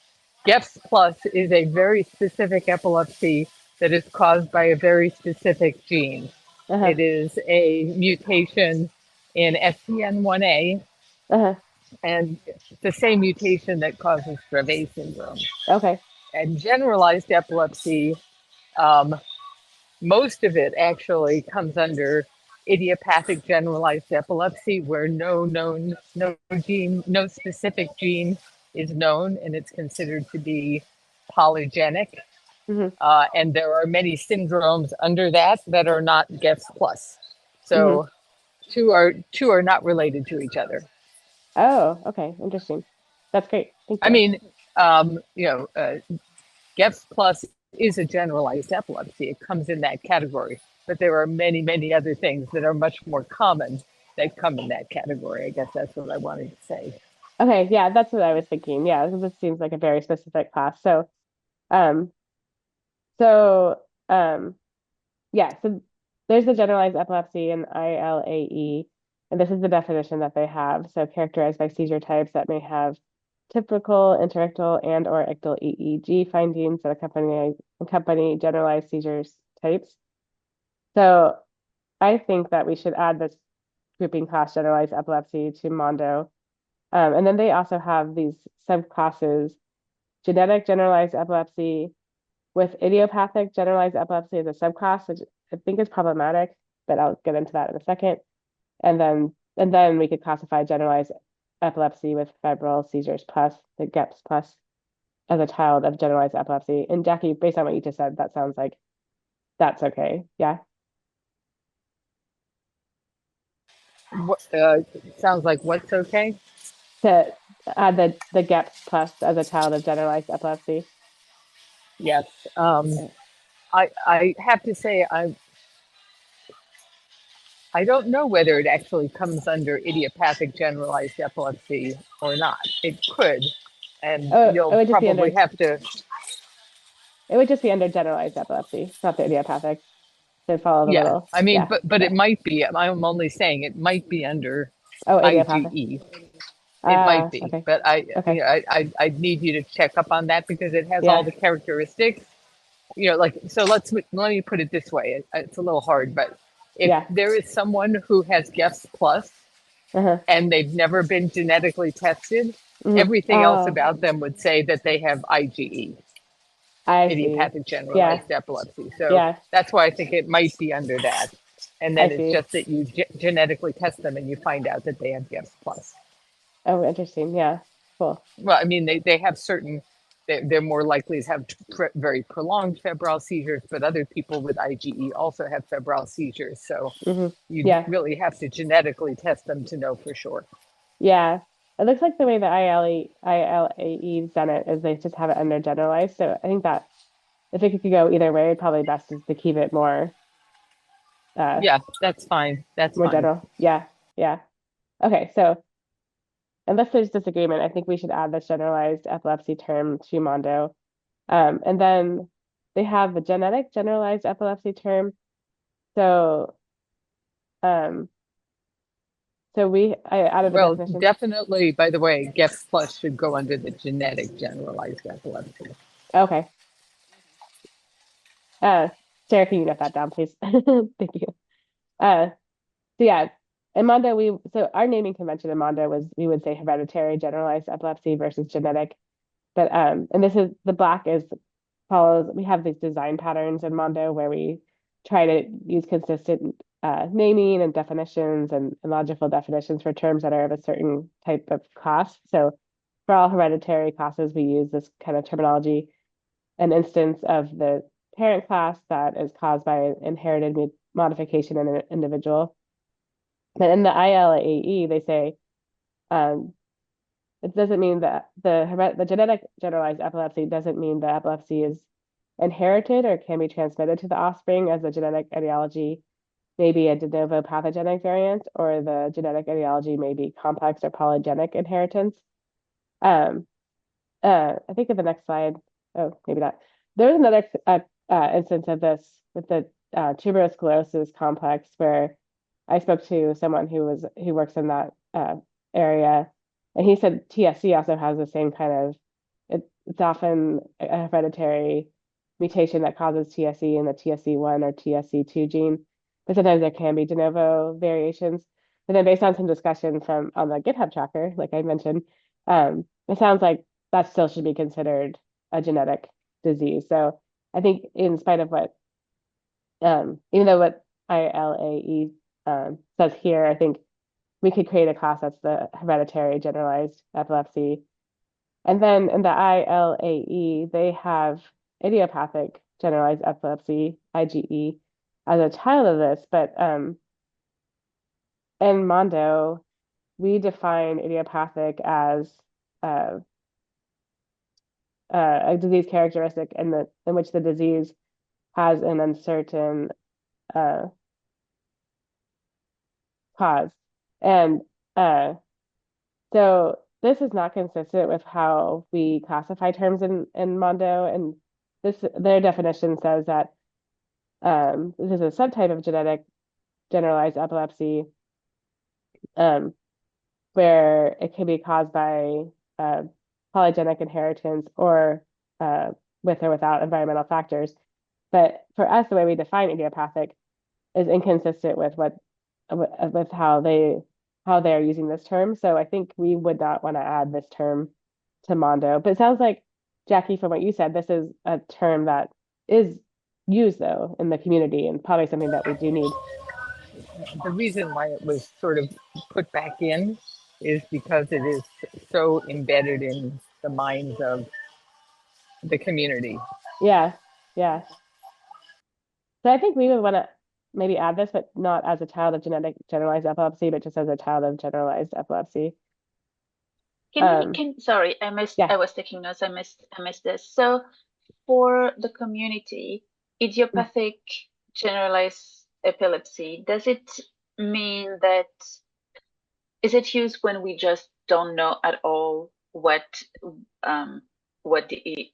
GEPS plus is a very specific epilepsy that is caused by a very specific gene. It is a mutation in SCN1A, and the same mutation that causes Dravet syndrome. Okay. And generalized epilepsy, most of it actually comes under idiopathic generalized epilepsy, where no specific gene is known, and it's considered to be polygenic. And there are many syndromes under that are not GEPS plus. So two are not related to each other. Oh, okay, interesting. That's great. Thank you. I mean, GEPS plus is a generalized epilepsy. It comes in that category, but there are many other things that are much more common that come in that category. I guess that's what I wanted to say. Okay, yeah, that's what I was thinking. Yeah, because it seems like a very specific class. So, yeah, so there's the generalized epilepsy in ILAE, and this is the definition that they have. So characterized by seizure types that may have typical interictal and or ictal EEG findings that accompany generalized seizures types. So I think that we should add this grouping class generalized epilepsy to Mondo. And then they also have these subclasses, genetic generalized epilepsy with idiopathic generalized epilepsy as a subclass, which I think is problematic, but I'll get into that in a second. And then we could classify generalized epilepsy with febrile seizures plus the GEPS plus as a child of generalized epilepsy. And Jackie, based on what you just said, that sounds like that's okay. Yeah. What, sounds like what's okay? To add the GEPS plus as a child of generalized epilepsy. Yes. I have to say I don't know whether it actually comes under idiopathic generalized epilepsy or not. It could, and Oh, you'll probably have to. it would just be under generalized epilepsy, not the idiopathic. To follow the Yeah, little. I mean, Yeah. but it might be. I'm only saying it might be under Oh, idiopathic. IGE. It might be, Okay. but Okay. I'd need you to check up on that because it has all Yeah. the characteristics. Like, so let me put it this way. It's a little hard, but if Yeah. there is someone who has GEPS plus Uh-huh. and they've never been genetically tested, Mhm. everything else Oh, about them would say that they have IGE, I see. idiopathic Yeah. generalized epilepsy. So Yeah. that's why I think it might be under that. And I then it's see. just that you genetically test them and you find out that they have GEPS plus. Oh, interesting. Yeah. Cool. Well, I mean, they have certain, they're more likely to have very prolonged febrile seizures, but other people with IGE also have febrile seizures. So you Yeah. really have to genetically test them to know for sure. Yeah. It looks like the way the ILAE's done it is they just have it under generalized. So I think that if it could go either way, probably best is to keep it more Yeah, that's fine. That's more fine. general. Yeah. Yeah. Okay. So unless there's disagreement, I think we should add this generalized epilepsy term to Mondo. And then they have the genetic generalized epilepsy term. So, um, I added a Well, definition. definitely, by the way, GEPS plus should go under the genetic generalized epilepsy. Okay. Sarah, can you note that down, please? Thank you. So yeah, in Mondo, so our naming convention in Mondo was we would say hereditary generalized epilepsy versus genetic. But and this is the black is follows, we have these design patterns in Mondo where we try to use consistent naming and definitions and logical definitions for terms that are of a certain type of class. So for all hereditary classes, we use this kind of terminology, an instance of the parent class that is caused by inherited modification in an individual. But in the ILAE, they say it doesn't mean that the genetic generalized epilepsy doesn't mean the epilepsy is inherited or can be transmitted to the offspring, as the genetic etiology may be a de novo pathogenic variant, or the genetic etiology may be complex or polygenic inheritance. I think in the next slide, oh, maybe not. There was another instance of this with the tuberous sclerosis complex where I spoke to someone who works in that area, and he said TSC also has the same kind of it's often a hereditary mutation that causes TSC in the TSC1 or TSC2 gene, but sometimes there can be de novo variations. And then based on some discussion from on the GitHub tracker, like I mentioned, it sounds like that still should be considered a genetic disease. So I think in spite of what even though what ILAE says here, I think we could create a class that's the hereditary generalized epilepsy. And then in the ILAE, they have idiopathic generalized epilepsy, IGE, as a child of this. But in Mondo, we define idiopathic as a disease characteristic in which the disease has an uncertain uh, cause. And so this is not consistent with how we classify terms in Mondo. And their definition says that This is a subtype of genetic generalized epilepsy, where it can be caused by polygenic inheritance or with or without environmental factors. But for us, the way we define idiopathic is inconsistent with with how they are using this term. So I think we would not want to add this term to Mondo. But it sounds like, Jackie, from what you said, this is a term that is used though in the community and probably something that we do need. The reason why it was sort of put back in is because it is so embedded in the minds of the community. Yeah, yeah. So I think we would want to maybe add this, but not as a child of genetic generalized epilepsy, but just as a child of generalized epilepsy. Sorry, I missed, Yeah. I was taking notes, I missed this. So for the community, idiopathic generalized epilepsy, does it mean that, is it used when we just don't know at all what the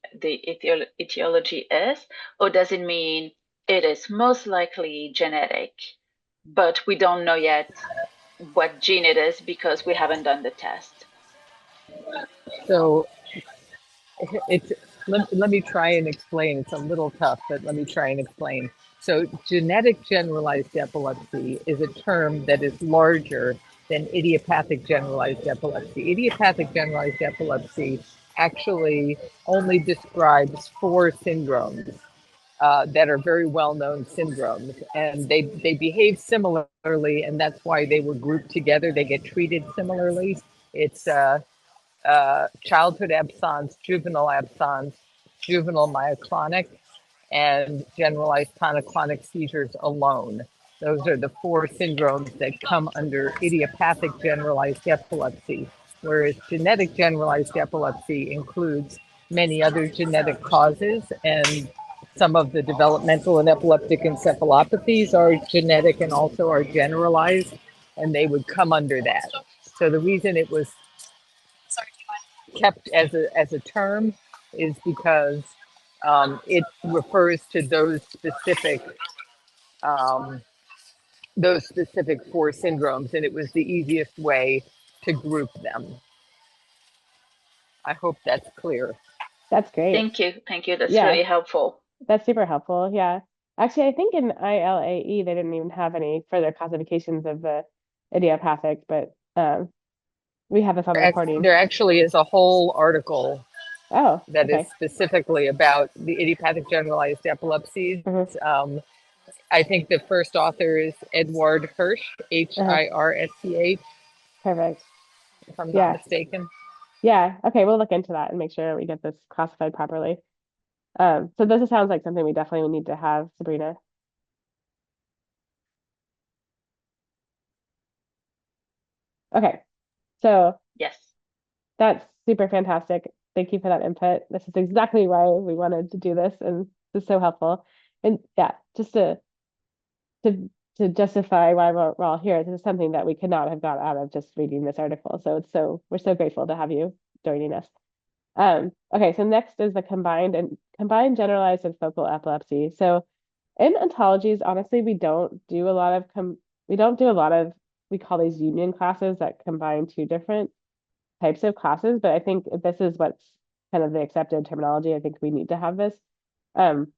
etiology is, or does it mean it is most likely genetic, but we don't know yet what gene it is because we haven't done the test? So it's let me try and explain. It's a little tough, but let me try and explain. So genetic generalized epilepsy is a term that is larger than idiopathic generalized epilepsy. Idiopathic generalized epilepsy actually only describes four syndromes that are very well-known syndromes, and they behave similarly, and that's why they were grouped together. They get treated similarly. It's childhood absence, juvenile myoclonic, and generalized tonic-clonic seizures alone. Those are the four syndromes that come under idiopathic generalized epilepsy, whereas genetic generalized epilepsy includes many other genetic causes, and some of the developmental and epileptic encephalopathies are genetic and also are generalized, and they would come under that. So the reason it was kept as a term is because it refers to um, those specific four syndromes, and it was the easiest way to group them. I hope that's clear. That's great. Thank you. That's Yeah. really helpful. That's super helpful. Yeah. Actually, I think in ILAE they didn't even have any further classifications of the idiopathic, but we have this on the recording. There actually is a whole article Oh, that is okay. specifically about the idiopathic generalized epilepsies. Mhm. I think the first author is Edward Hirsch, Hirsch, Perfect. if I'm not Yeah. mistaken. Yeah. Okay, we'll look into that and make sure we get this classified properly. So this sounds like something we definitely need to have, Sabrina. Okay. So Yes. that's super fantastic. Thank you for that input. This is exactly why we wanted to do this, and this is so helpful. And yeah, just to to justify why we're all here, this is something that we could not have got out of just reading this article. So we're so grateful to have you joining us. Okay, so next is the combined generalized and focal epilepsy. So in ontologies, honestly, we don't do a lot of we call these union classes that combine two different types of classes, but I think if this is what's kind of the accepted terminology, I think we need to have this. Um,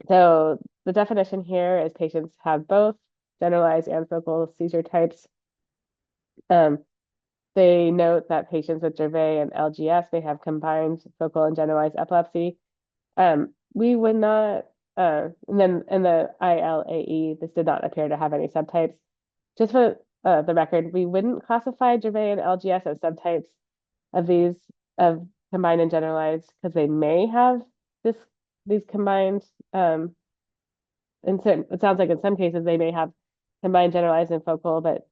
so the definition here is patients have both generalized and focal seizure types. They note that patients with Dravet and LGS may have combined focal and generalized epilepsy. We would not, and then in the ILAE, this did not appear to have any subtypes. Just for the record, we wouldn't classify Dravet and LGS as subtypes of of combined and generalized because they may have these combined. It sounds like in some cases they may have combined generalized and focal, but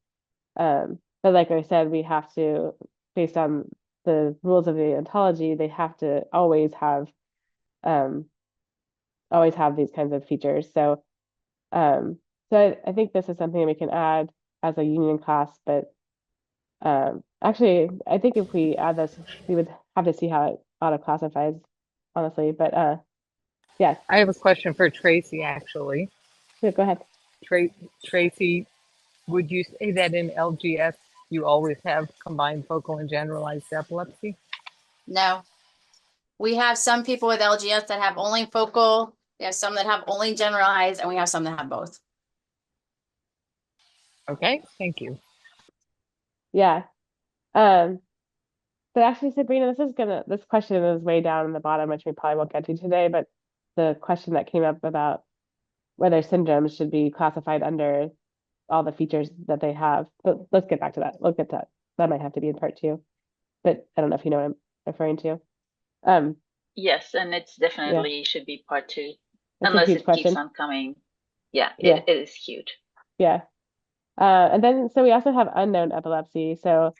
like I said, we have to, based on the rules of the ontology, they have to um, always have these kinds of features. So I think this is something we can add as a union class, but actually, I think if we add this, we would have to see how it auto classifies, honestly. But yeah. I have a question for Tracy, actually. Yeah, go ahead. Tracy, would you say that in LGS you always have combined focal and generalized epilepsy? No. We have some people with LGS that have only focal, we have some that have only generalized, and we have some that have both. Okay, thank you. Yeah. But actually, Sabrina, this question is way down in the bottom, which we probably won't get to today, but the question that came up about whether syndromes should be classified under all the features that they have. But let's get back to that. We'll get to that. That might have to be in part two, but I don't know if you know what I'm referring to. Yes, and it's Yeah, definitely should be part two, it's a unless huge it keeps question. on coming. Yeah, Yeah, it is huge. yeah. And then, so we also have unknown epilepsy. So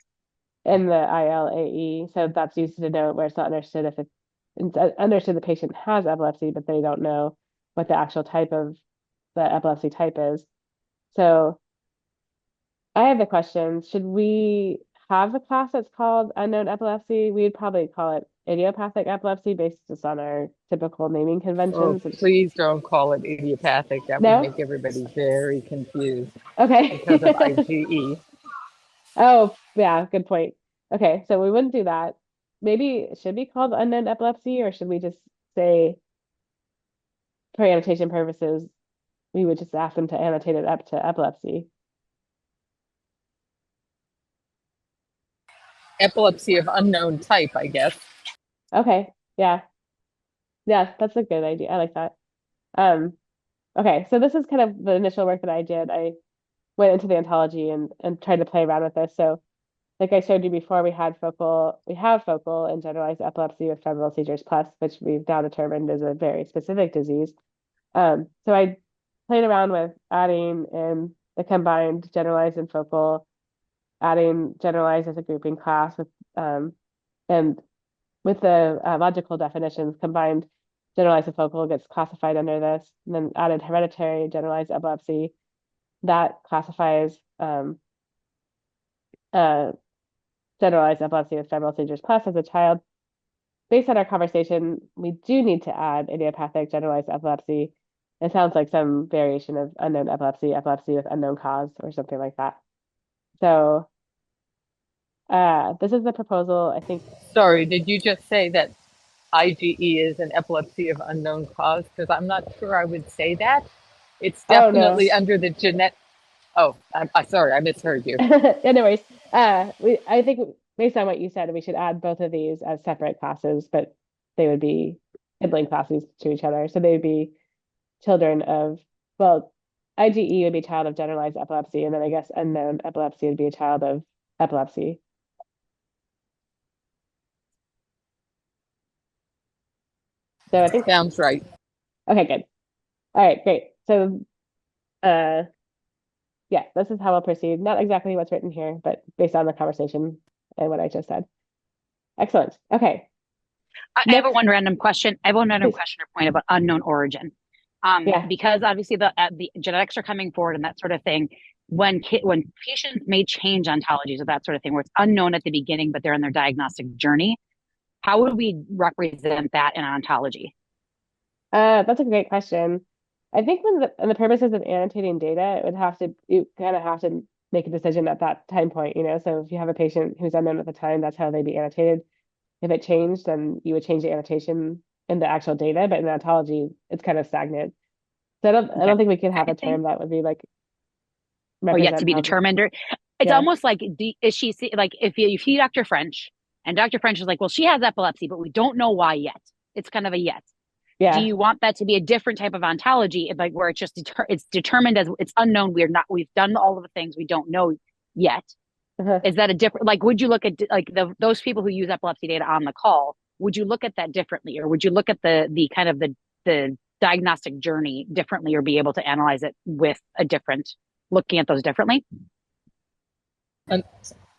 in the ILAE, so that's used to denote where it's not understood if it's understood the patient has epilepsy, but they don't know what the actual type of the epilepsy type is. So I have a question. Should we have a class that's called unknown epilepsy? We'd probably call it idiopathic epilepsy based just on our typical naming Oh, conventions. please don't call it idiopathic. That would No? make everybody very confused Okay. because of IgE. Oh, yeah, good point. Okay, so we wouldn't do that. Maybe it should be called unknown epilepsy, or should we just say, for annotation purposes, we would just ask them to annotate it up to epilepsy? Epilepsy of unknown type, I guess. Okay, yeah. Yeah, that's a good idea. I like that. Um, okay, so this is kind of the initial work that I did. I went into the ontology and tried to play around with this. So like I showed you before, we have focal and generalized epilepsy with febrile seizures plus, which we've now determined is a very specific disease. So I played around with adding in the combined generalized and focal, adding generalized as a grouping class with and with the logical definitions, combined generalized and focal gets classified under this, and then added hereditary generalized epilepsy that classifies uh, generalized epilepsy with febrile seizures plus as a child. Based on our conversation, we do need to add idiopathic generalized epilepsy. It sounds like some variation of unknown epilepsy, epilepsy with unknown cause, or something like that. So this is the proposal. I think. Sorry, did you just say that IgE is an epilepsy of unknown cause? Because I'm not sure I would say that. It's Oh no. definitely under the genetic. Oh, I'm sorry, I misheard you. Anyways, I think based on what you said, we should add both of these as separate classes, but they would be sibling classes to each other. So they would be children of, well, IgE would be a child of generalized epilepsy, and then I guess unknown epilepsy would be a child of epilepsy. So I think, Sounds right. okay, good. All right, great. So, yeah, this is how we'll proceed. Not exactly what's written here, but based on the conversation and what I just said. Excellent. Okay. I have a Next, one random question. I have one random please. question or point about unknown origin. Yeah. Because obviously the genetics are coming forward and that sort of thing. When patients may change ontologies or that sort of thing, where it's unknown at the beginning, but they're in their diagnostic journey, how would we represent that in ontology? That's a great question. I think when the purposes of annotating data, you kind of have to make a decision at that time point, you know. So if you have a patient who's unknown at the time, that's how they'd be annotated. If it changed, then you would change the annotation in the actual data, but in the ontology, it's kind of stagnant. So I don't think we could have a I think, term that would be like or yet to represent be how this. determined, or it's Yeah, almost like, is she like if you see Dr. French and Dr. French is like, well, she has epilepsy, but we don't know why yet. It's kind of a yet. Do yeah, you want that to be a different type of ontology, like where it's just it's determined as it's unknown? We've done all of the things we don't know yet. uh-huh. Is that a different, like, would you look at like those people who use epilepsy data on the call? Would you look at that differently, or would you look at the kind of the diagnostic journey differently, or be able to analyze it with a different, looking at those differently? Un-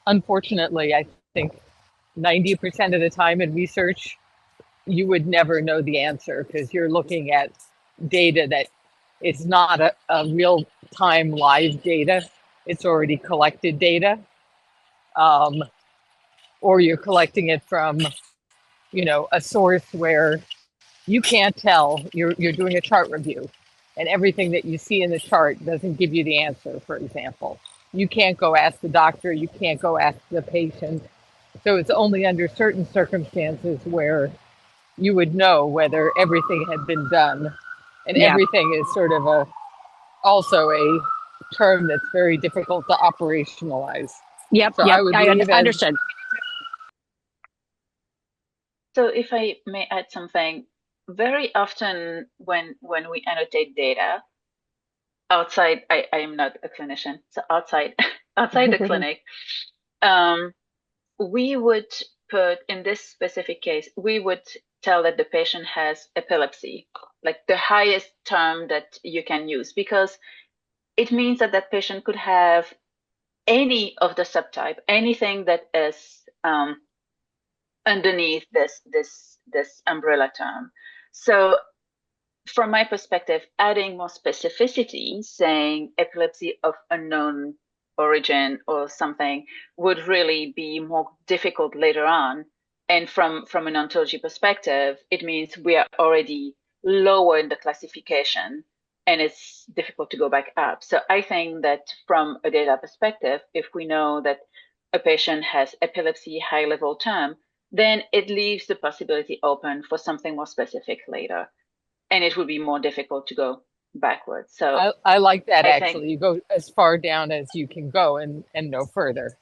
Unfortunately, I think 90% of the time in research, you would never know the answer because you're looking at data that it's not a real time live data. It's already collected data. Or you're collecting it from, a source where you can't tell. You're doing a chart review. and everything that you see in the chart doesn't give you the answer, for example. You can't go ask the doctor, you can't go ask the patient. So it's only under certain circumstances where you would know whether everything had been done. And Yeah. everything is sort of also a term that's very difficult to operationalize. Yep. So Yep. I would I leave as understood. So if I may add something, very often when we annotate data outside, I am not a clinician, so outside outside the clinic, we would put, in this specific case, we would tell that the patient has epilepsy, like the highest term that you can use, because it means that that patient could have any of the subtype, anything that is underneath this umbrella term. So from my perspective, adding more specificity, saying epilepsy of unknown origin or something, would really be more difficult later on. And from an ontology perspective, it means we are already lower in the classification and it's difficult to go back up. So I think that from a data perspective, if we know that a patient has epilepsy high level term, then it leaves the possibility open for something more specific later. And it would be more difficult to go backwards. So I like that I actually. think, You go as far down as you can go and no further.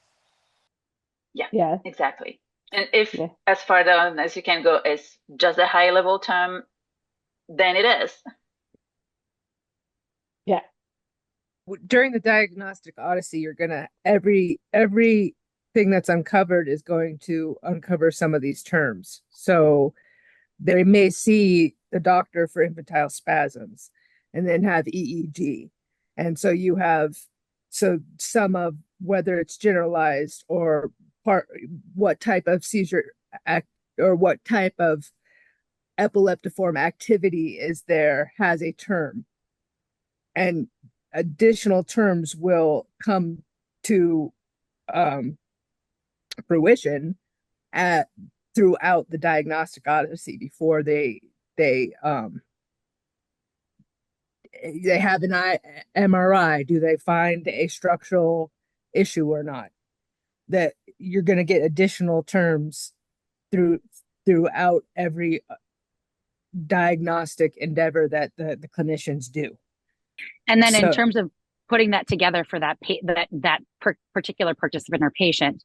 Yeah. exactly. And if Yeah. as far down as you can go is just a high level term, then it is. Yeah. During the diagnostic odyssey, you're gonna everything that's uncovered is going to uncover some of these terms. So they may see the doctor for infantile spasms and then have EEG. And so you have some of whether it's generalized or what type of seizure act or what type of epileptiform activity is there has a term. And additional terms will come to fruition throughout the diagnostic odyssey before they have an MRI. Do they find a structural issue or not? That you're going to get additional terms throughout every diagnostic endeavor that the clinicians do. And then in So- terms of putting that together for that particular participant or patient,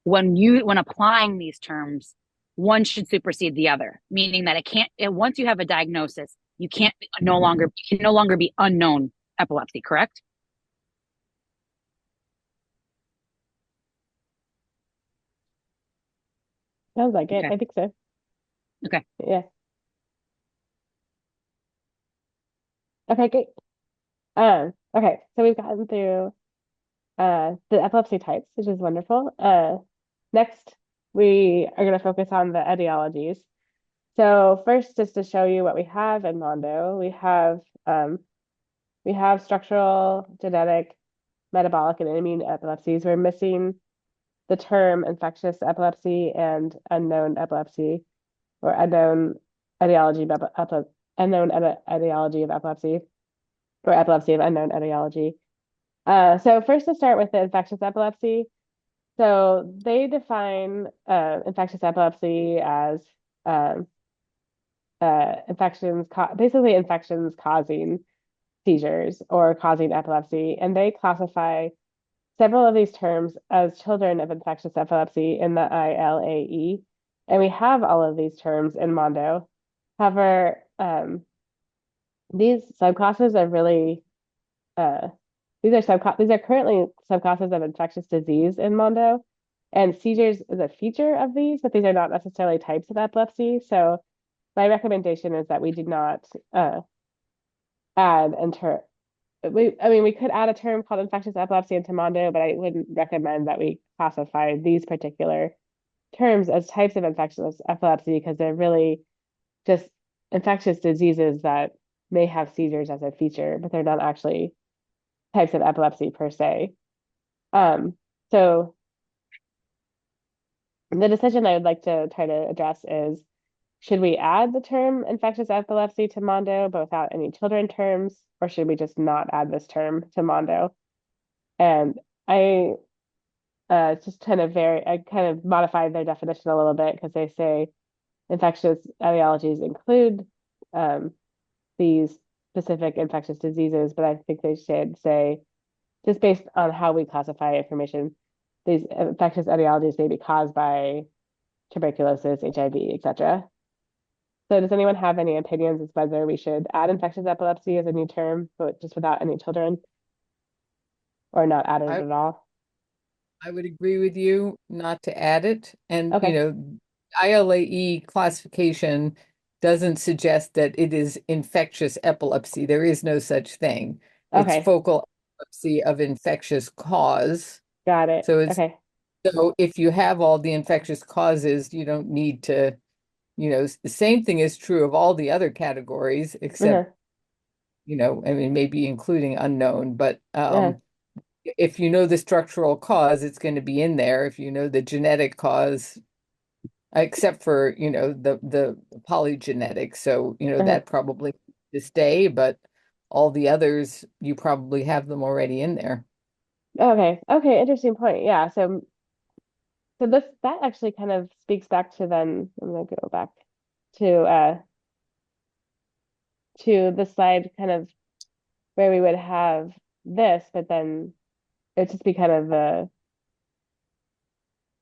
when applying these terms, one should supersede the other, meaning that once you have a diagnosis, you can no longer be unknown epilepsy, correct? Sounds like it. Okay. I think so. Okay. Yeah. Okay, great. Okay, so we've gotten through the epilepsy types, which is wonderful. Next, we are going to focus on the etiologies. So first, just to show you what we have in Mondo, we have structural, genetic, metabolic, and immune epilepsies. We're missing the term infectious epilepsy and unknown epilepsy, or unknown etiology of etiology of epilepsy, or epilepsy of unknown etiology. So first, to start with the infectious epilepsy. So they define infectious epilepsy as basically infections causing seizures or causing epilepsy, and they classify several of these terms as children of infectious epilepsy in the ILAE, and we have all of these terms in Mondo. However, these subclasses are really these are currently subclasses of infectious disease in Mondo, and seizures is a feature of these, but these are not necessarily types of epilepsy. So my recommendation is that we do not add we could add a term called infectious epilepsy into Mondo, but I wouldn't recommend that we classify these particular terms as types of infectious epilepsy because they're really just infectious diseases that may have seizures as a feature, but they're not actually types of epilepsy per se. So the decision I would like to try to address is should we add the term infectious epilepsy to Mondo, but without any children terms, or should we just not add this term to Mondo? And I just kind of I kind of modified their definition a little bit because they say infectious etiologies include these specific infectious diseases, but I think they should say, just based on how we classify information, these infectious etiologies may be caused by tuberculosis, HIV, etc. So does anyone have any opinions as whether we should add infectious epilepsy as a new term, but just without any children, or not add it at all? I would agree with you not to add it. And, Okay. ILAE classification doesn't suggest that it is infectious epilepsy. There is no such thing. It's Okay. focal epilepsy of infectious cause. Got it. So Okay. so if you have all the infectious causes, you don't need to, the same thing is true of all the other categories, except, I mean, maybe including unknown, but if you know the structural cause, it's going to be in there. If you know the genetic cause, except for, the polygenetic. So, that probably to stay, but all the others, you probably have them already in there. Okay. Okay. Interesting point. Yeah. So that actually kind of speaks back to then, I'm gonna go back to the slide kind of where we would have this, but then it'd just be kind of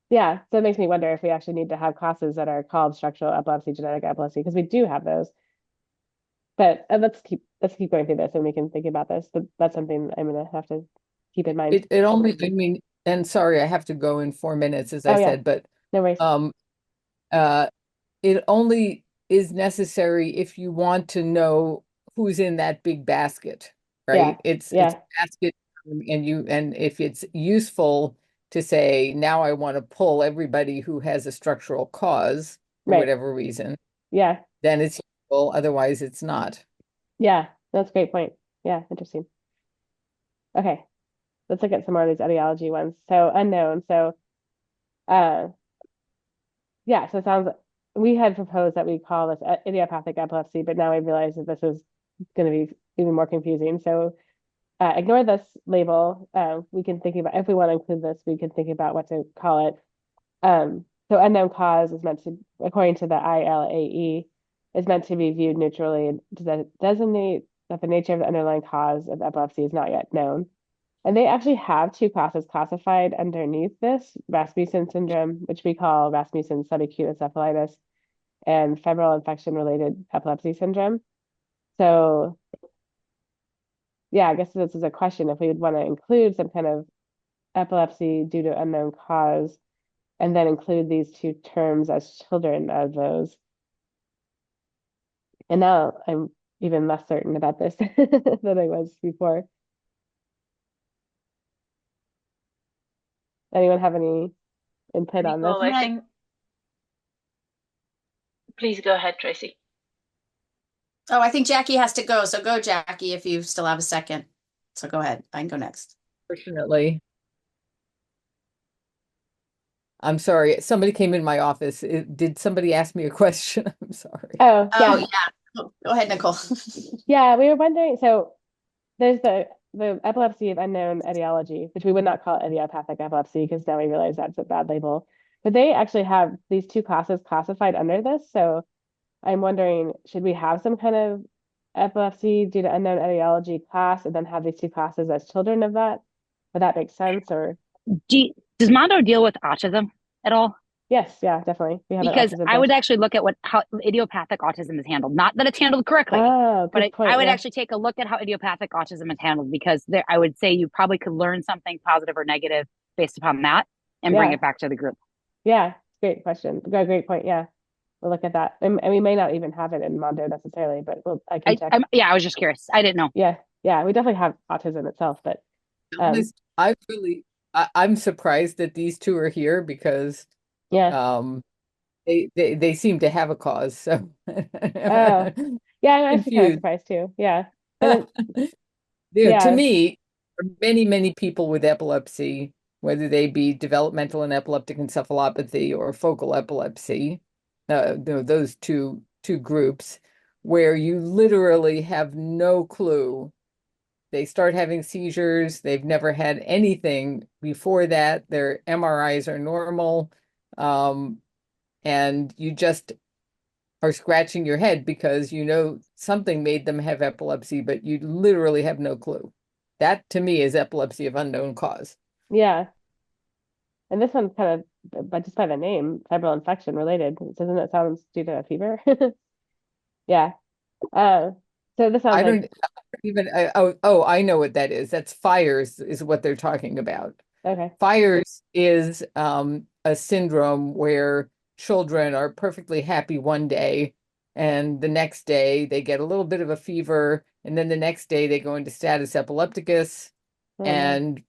yeah, so it makes me wonder if we actually need to have classes that are called structural epilepsy, genetic epilepsy, because we do have those. But let's keep going through this and we can think about this. But that's something I'm gonna have to keep in mind. It only, I mean, and sorry, I have to go in 4 minutes, as I Oh yeah, said, but no worries. uh, it only is necessary if you want to know who's in that big basket, right? Yeah, It's yeah, a basket, and if it's useful to say, now I want to pull everybody who has a structural cause for right. whatever reason, Yeah, then it's useful, otherwise it's not. yeah, that's a great point. Yeah, interesting. Okay, let's look at some more of these etiology ones. So unknown. So uh yeah, so it sounds we had proposed that we call this idiopathic epilepsy, but now we realize that this is going to be even more confusing. So ignore this label. We can think about, if we want to include this, we can think about what to call it. So unknown cause is meant to, according to the ILAE, is meant to be viewed neutrally and to designate that the nature of the underlying cause of epilepsy is not yet known. And they actually have two classes classified underneath this, Rasmussen syndrome, which we call Rasmussen subacute encephalitis, and febrile infection-related epilepsy syndrome. So yeah, I guess this is a question if we would want to include some kind of epilepsy due to unknown cause, and then include these two terms as children of those. And now I'm even less certain about this than I was before. Anyone have any input on this? Nicole, I think, please go ahead, Tracy. Oh, I think Jackie has to go. So go, Jackie, if you still have a second. So go ahead. I can go next. Fortunately. I'm sorry. Somebody came in my office. Did somebody ask me a question? I'm sorry. Oh, yeah. Oh, yeah. Go ahead, Nicole. Yeah, we were wondering, so there's the epilepsy of unknown etiology, which we would not call idiopathic epilepsy because now we realize that's a bad label. But they actually have these two classes classified under this. So I'm wondering, should we have some kind of epilepsy due to unknown etiology class and then have these two classes as children of that? Would that make sense? Or Does Mondo deal with autism at all? yes, yeah, definitely. We have Because an autism I would branch. actually look at how idiopathic autism is handled. Not that it's handled correctly, Oh, but good point. I would Yeah. actually take a look at how idiopathic autism is handled because I would say you probably could learn something positive or negative based upon that and bring Yeah. it back to the group. Yeah, great question. Great point. Yeah. We'll look at that. And we may not even have it in Mondo necessarily, but I can check. Yeah, I was just curious. I didn't know. Yeah. Yeah. We definitely have autism itself, but I'm surprised that these two are here because yeah. They seem to have a cause. So Oh, yeah, I'm actually kind of surprised too. Yeah. And to me, many people with epilepsy, whether they be developmental and epileptic encephalopathy or focal epilepsy, those two groups, where you literally have no clue. They start having seizures. They've never had anything before that. Their MRIs are normal. And you just are scratching your head because you know something made them have epilepsy, but you literally have no clue. That to me is epilepsy of unknown cause. Yeah. And this one's kind of, but just by the name, febrile infection related. Doesn't it sound due to a fever? Yeah. So this sounds I like, don't even, oh, I know what that is. That's fires is what they're talking about. okay. Fires is a syndrome where children are perfectly happy one day, and the next day they get a little bit of a fever, and then the next day they go into status epilepticus, Oh, no. and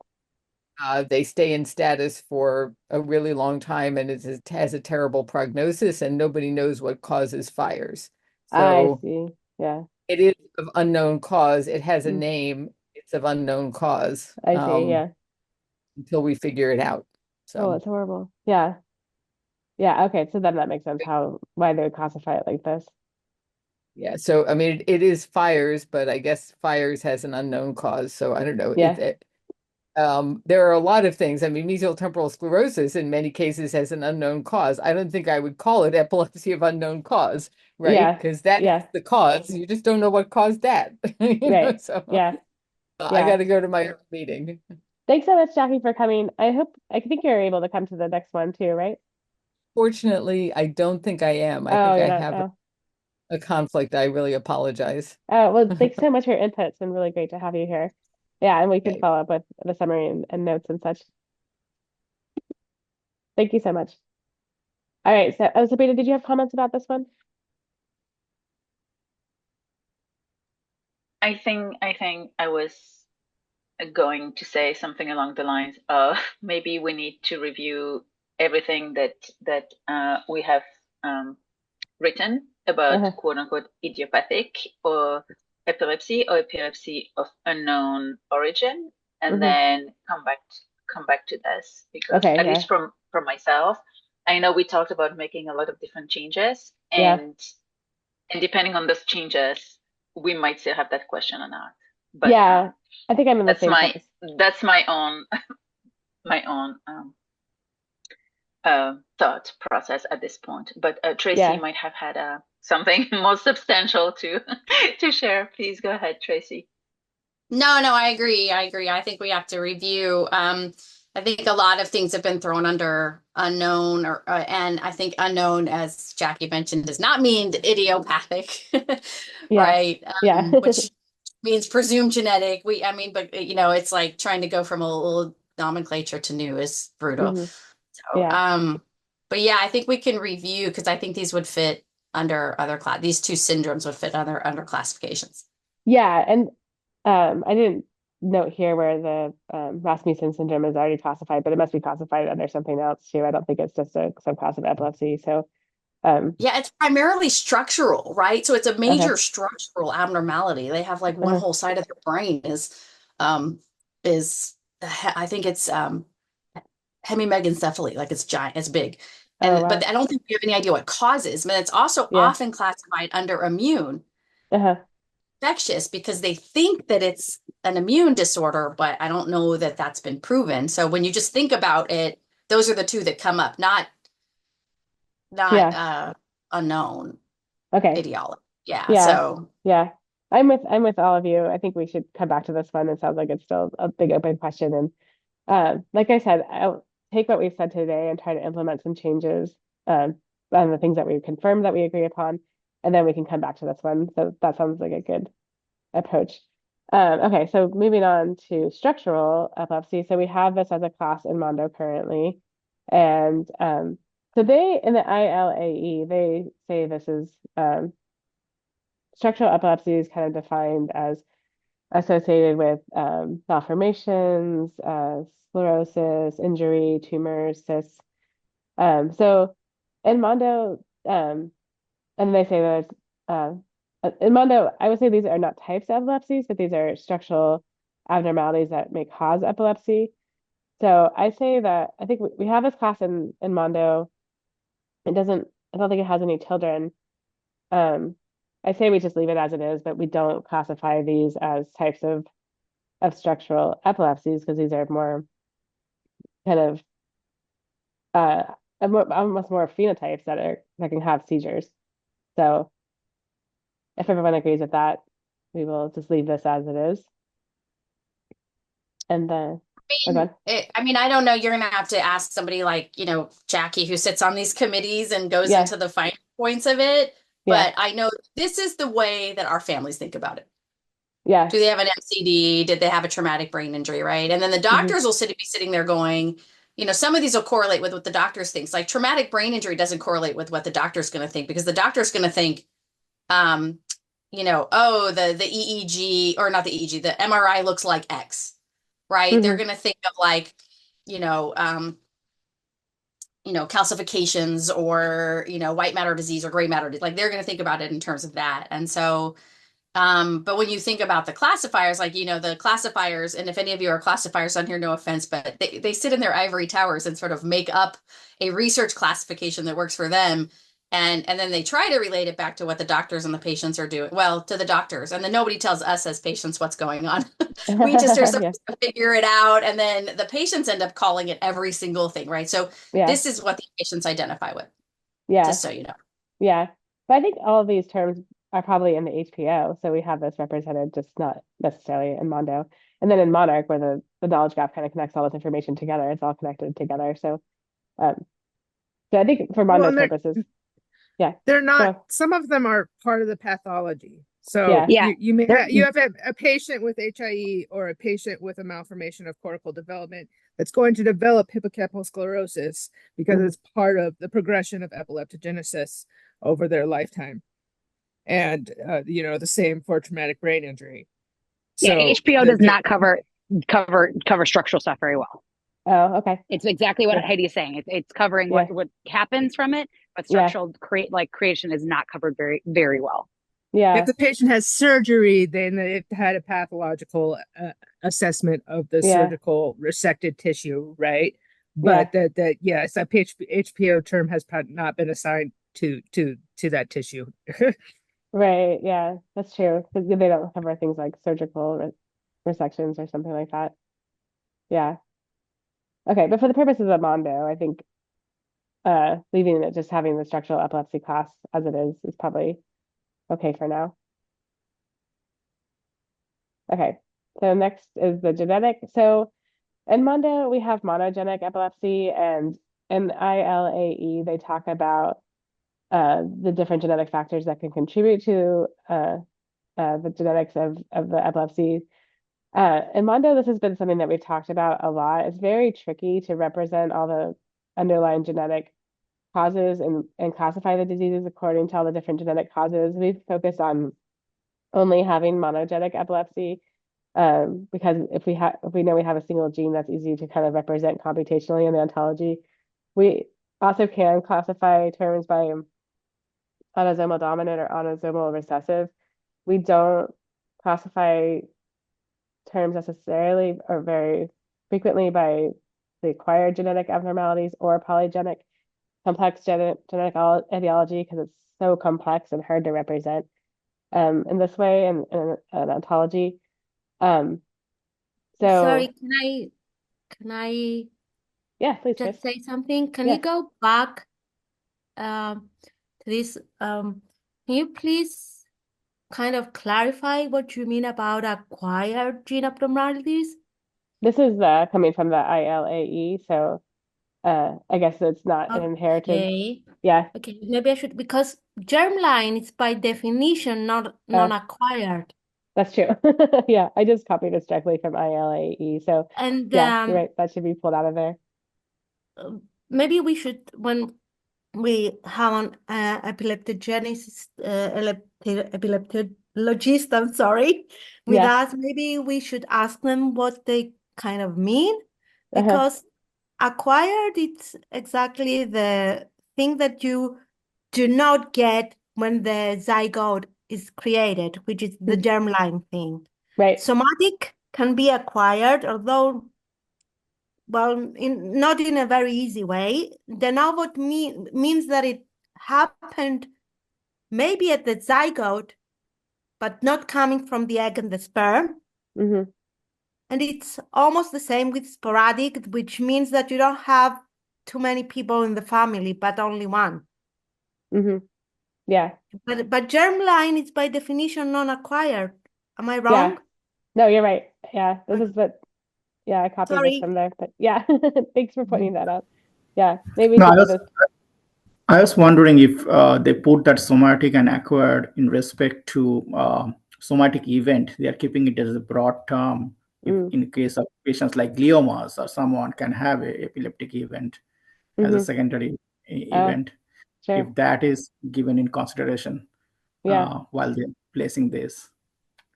they stay in status for a really long time, and it has a terrible prognosis, and nobody knows what causes fires. I So see. Yeah. it is of unknown cause. It has a Mm, name. It's of unknown cause I see. Yeah. until we figure it out. Oh, So it's horrible. Yeah. Yeah. Okay. So then that makes sense why they would classify it like this. yeah, so I mean, it is fires, but I guess fires has an unknown cause. So I don't know. Yeah. There are a lot of things. I mean, mesial temporal sclerosis in many cases has an unknown cause. I don't think I would call it epilepsy of unknown cause, right? Yeah. Because that is Yeah. the cause. You just don't know what caused that. Right. So Yeah. I Yeah. got to go to my meeting. Thanks so much, Jackie, for coming. I think you're able to come to the next one too, right? Fortunately, I don't think I am. I Oh, think you're I not. have Oh. a conflict. I really apologize. Well, thanks so much for your input. It's been really great to have you here. Yeah, and we can Okay. follow up with the summary and notes and such. Thank you so much. All right, so Sabrina, did you have comments about this one? I think I was going to say something along the lines of maybe we need to review everything that we have written about Uh-huh. quote unquote idiopathic or epilepsy of unknown origin, and Hmm. then come back to this, because Okay, at yeah. least from myself, I know we talked about making a lot of different changes, Yeah. and depending on those changes, we might still have that question or not. But Yeah. I think I'm in the that's same place. my own my own thought process at this point. But Tracy Yeah. might have had something more substantial to to share. Please go ahead, Tracy. No, I agree. I think we have to review. I think a lot of things have been thrown under unknown, and I think unknown, as Jackie mentioned, does not mean idiopathic, Yeah. right? Yeah. Which means presumed genetic. I mean, but it's like trying to go from old nomenclature to new is brutal. Hmm. So, Yeah. but yeah, I think we can review because I think these would fit under other class. These two syndromes would fit under classifications. Yeah. And I didn't note here where the Rasmussen syndrome is already classified, but it must be classified under something else too. I don't think it's just a subclass of epilepsy. So Yeah, it's primarily structural, right? So it's a okay. major structural abnormality. They have like one Uh-huh. whole side of their brain um is I think it's hemimegancephaly, like it's giant, it's big. Oh But wow. I don't think we have any idea what causes. But it's also Yeah. often classified under immune Uh-huh. infectious because they think that it's an immune disorder, but I don't know that that's been proven. So when you just think about it, those are the two that come up, not Yeah. unknown Okay. etiology. Yeah. Yeah. So Yeah. I'm with all of you. I think we should come back to this one. It sounds like it's still a big open question. And like I said, I'll take what we've said today and try to implement some changes on the things that we confirmed that we agree upon, and then we can come back to this one. So that sounds like a good approach. Okay, so moving on to structural epilepsy. So we have this as a class in Mondo currently. And so they, in the ILAE, they say this is structural epilepsy is kind of defined as associated with malformations, sclerosis, injury, tumors, cysts. So in Mondo, and they say that in Mondo, I would say these are not types of epilepsies, but these are structural abnormalities that may cause epilepsy. So I say that I think we have this class in Mondo. It doesn't I don't think it has any children. I say we just leave it as it is, but we don't classify these as types of structural epilepsies because these are more kind of almost more phenotypes that can have seizures. So if everyone agrees with that, we will just leave this as it is. And then I mean, I don't know. You're gonna have to ask somebody like, Jackie, who sits on these committees and goes Yeah. into the fine points of it. Yeah. But I know this is the way that our families think about it. Yeah. Do they have an MCD? Did they have a traumatic brain injury, right? And then the doctors will be sitting there going, some of these will correlate with what the doctors think. Like traumatic brain injury doesn't correlate with what the doctor's going to think because the doctor's going to think, oh, the EEG or not the EEG, the MRI looks like X, right? They're going to think of like, calcifications or, white matter disease or gray matter. Like they're going to think about it in terms of that. And so, but when you think about the classifiers, like, the classifiers, and if any of you are classifiers on here, no offense, but they sit in their ivory towers and sort of make up a research classification that works for them. And then they try to relate it back to what the doctors and the patients are doing. Well, to the doctors. And then nobody tells us as patients what's going on. We just are supposed to figure it out. And then the patients end up calling it every single thing, right? So this is what the patients identify with. Yeah. Just so you know. Yeah. But I think all of these terms are probably in the HPO. So we have this represented, just not necessarily in Mondo. And then in Monarch, where the knowledge graph kind of connects all this information together, it's all connected together. So I think for Mondo's purposes, they're not, some of them are part of the pathology. So Yeah. you may you have a patient with HIE or a patient with a malformation of cortical development that's going to develop hippocampal sclerosis because it's part of the progression of epileptogenesis over their lifetime. And the same for traumatic brain injury. So HPO does not cover structural stuff very well. Oh, okay. It's exactly what Heidi is saying. It's covering what happens from it, but structural creation is not covered very, very well. Yeah. If the patient has surgery, then they've had a pathological assessment of the surgical resected tissue, right? But that HPO term has not been assigned to that tissue. Right. Yeah, that's true. Because they don't cover things like surgical resections or something like that. Yeah. Okay, but for the purposes of Mondo, I think leaving it just having the structural epilepsy class as it is probably okay for now. Okay, so next is the genetic. So in Mondo, we have monogenic epilepsy, and in ILAE, they talk about the different genetic factors that can contribute to the genetics of the epilepsy. In Mondo, this has been something that we've talked about a lot. It's very tricky to represent all the underlying genetic causes and classify the diseases according to all the different genetic causes. We've focused on only having monogenic epilepsy because if we know we have a single gene, that's easy to kind of represent computationally in the ontology. We also can classify terms by autosomal dominant or autosomal recessive. We don't classify terms necessarily or very frequently by the acquired genetic abnormalities or polygenic complex genetic etiology because it's so complex and hard to represent in this way in an ontology. So sorry, can I please just say something? Can Yeah. you go back to this? Can you please kind of clarify what you mean about acquired gene abnormalities? This is coming from the ILAE, so I guess it's not an inherited. Okay. Yeah, Okay, maybe I should, because germline is by definition not non-acquired. that's true. Yeah, I just copied this directly from ILAE, so And yeah, you're right. That should be pulled out of there. maybe we should, when we have an epileptogenesis, epileptologist, I'm sorry, with us, maybe we should ask them what they kind of mean, because acquired, it's exactly the thing that you do not get when the zygote is created, which is the germline thing. Right. Somatic can be acquired, although, well, not in a very easy way. De novo means that it happened maybe at the zygote, but not coming from the egg and the sperm. Mm-hmm. And it's almost the same with sporadic, which means that you don't have too many people in the family, but only one. Mm-hmm. Yeah. But germline is by definition non-acquired. Am I Yeah. wrong? No, you're right. Yeah. This is what, yeah, I copied this Sorry. from there, but yeah, thanks for pointing that out. Yeah. Maybe we No, should do this. I was wondering if they put that somatic and acquired in respect to somatic event. They are keeping it as a broad term. If Mm. in case of patients like gliomas or someone can have a epileptic event as a Mm-hmm. secondary Oh, event, sure. if that is given in consideration Yeah. while they're placing this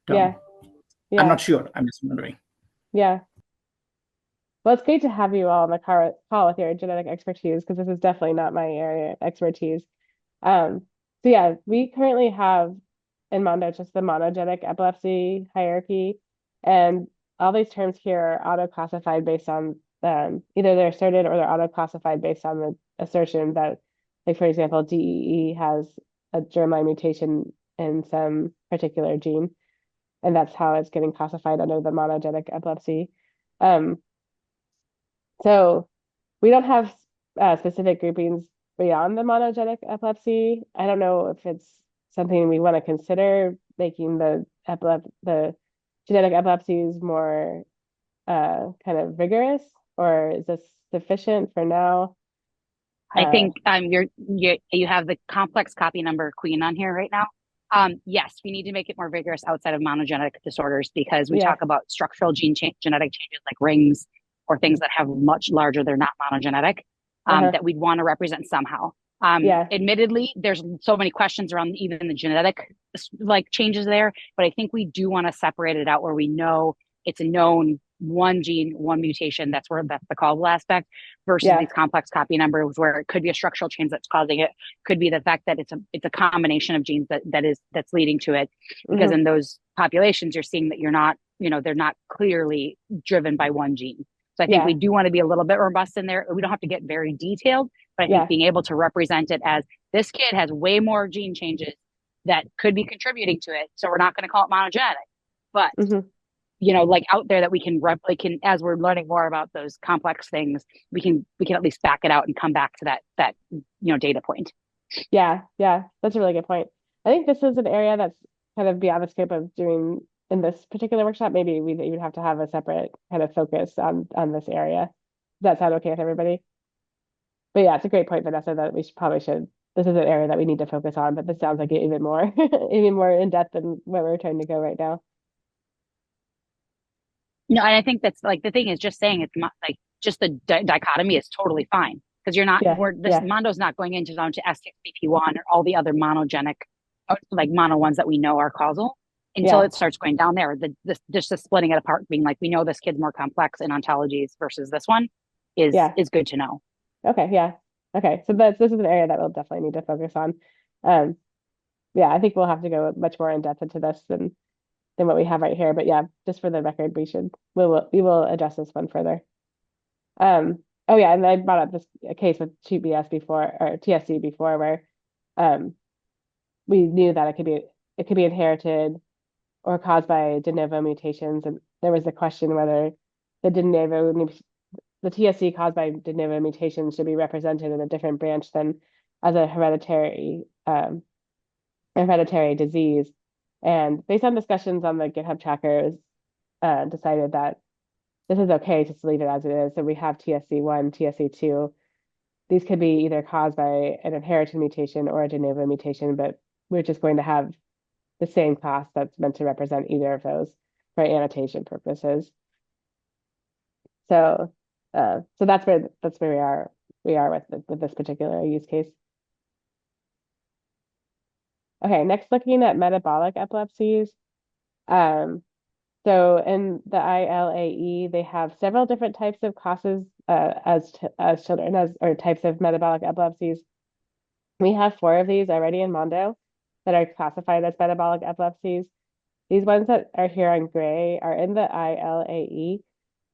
Yeah. term. I'm Yeah. not sure. I'm just wondering. Yeah. Well, it's great to have you all on the call with your genetic expertise, because this is definitely not my area of expertise. So yeah, we currently have in Mondo just the monogenic epilepsy hierarchy, and all these terms here are auto-classified based on either they're asserted or they're auto-classified based on the assertion that, like for example, DEE has a germline mutation in some particular gene, and that's how it's getting classified under the monogenic epilepsy. Um, so we don't have specific groupings beyond the monogenic epilepsy. I don't know if it's something we want to consider, making the genetic epilepsies more kind of rigorous, or is this sufficient for now? I think you have the complex copy number queen on here right now. Yes, we need to make it more vigorous outside of monogenic disorders, because we Yeah. talk about structural genetic changes like rings or things that have much larger, they're not monogenic, that we'd want to represent somehow. Yeah. Admittedly, there's so many questions around even the genetic like changes there, but I think we do want to separate it out where we know it's a known one gene, one mutation. That's the causal aspect, versus Yeah. these complex copy numbers where it could be a structural change that's causing it, could be the fact that it's a combination of genes that's leading to it. Because in those populations, you're seeing that they're not clearly driven by one gene. So I think Yeah. we do want to be a little bit robust in there. We don't have to get very detailed, but I think Yeah. being able to represent it as this kid has way more gene changes that could be contributing to it. So we're not going to call it monogenic, but like out there that we can as we're learning more about those complex things, we can at least back it out and come back to that data point. Yeah, that's a really good point. I think this is an area that's kind of beyond the scope of doing in this particular workshop. Maybe we would have to have a separate kind of focus on this area. Does that sound okay with everybody? But yeah, it's a great point, Vanessa, that we probably should. This is an area that we need to focus on, but this sounds like it even more even more in depth than where we're trying to go right now. No, and I think that's like the thing is just saying it's not like just the dichotomy is totally fine, because you're not Mondo's not going into S6BP1 or all the other monogenic like mono ones that we know are causal until it starts going down there. Just the splitting it apart, being like, we know this kid's more complex in ontologies versus this one is good to know. Okay, yeah. Okay, so this is an area that we'll definitely need to focus on. I think we'll have to go much more in depth into this than what we have right here. But yeah, just for the record, we will address this one further. Oh yeah, and I brought up this case with TBS before, or TSC before, where we knew that it could be inherited or caused by de novo mutations, and there was the question whether the TSC caused by de novo mutations should be represented in a different branch than as a hereditary disease. And based on discussions on the GitHub trackers, decided that this is okay to just leave it as it is. So we have TSC1, TSC2. These could be either caused by an inherited mutation or a de novo mutation, but we're just going to have the same class that's meant to represent either of those for annotation purposes. So that's where we are with this particular use case. Okay, next looking at metabolic epilepsies. So in the ILAE, they have several different types of classes as children or types of metabolic epilepsies. We have 4 of these already in Mondo that are classified as metabolic epilepsies. These ones that are here in gray are in the ILAE,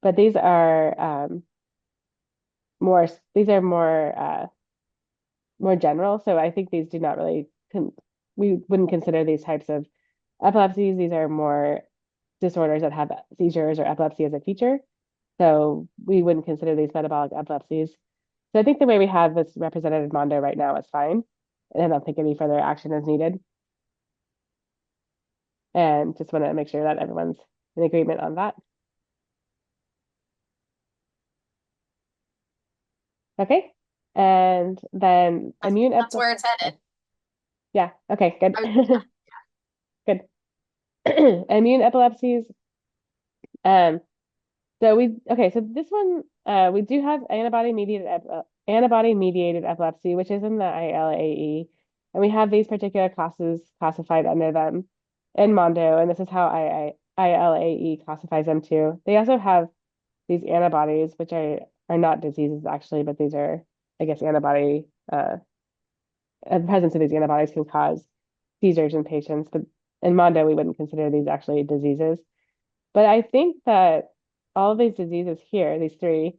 but these are more more general. So I think these do not really, we wouldn't consider these types of epilepsies. These are more disorders that have seizures or epilepsy as a feature. So we wouldn't consider these metabolic epilepsies. So I think the way we have this represented in Mondo right now is fine. And I don't think any further action is needed. And just want to make sure that everyone's in agreement on that. Okay. And then immune That's where it's headed. Yeah. Okay, good. Good. Immune epilepsies. So this one, we do have antibody mediated epilepsy, which is in the ILAE, and we have these particular classes classified under them in Mondo, and this is how ILAE classifies them too. They also have these antibodies, which are not diseases actually, but these are, I guess, antibody. The presence of these antibodies can cause seizures in patients, but in Mondo we wouldn't consider these actually diseases. But I think that all of these diseases here, these three,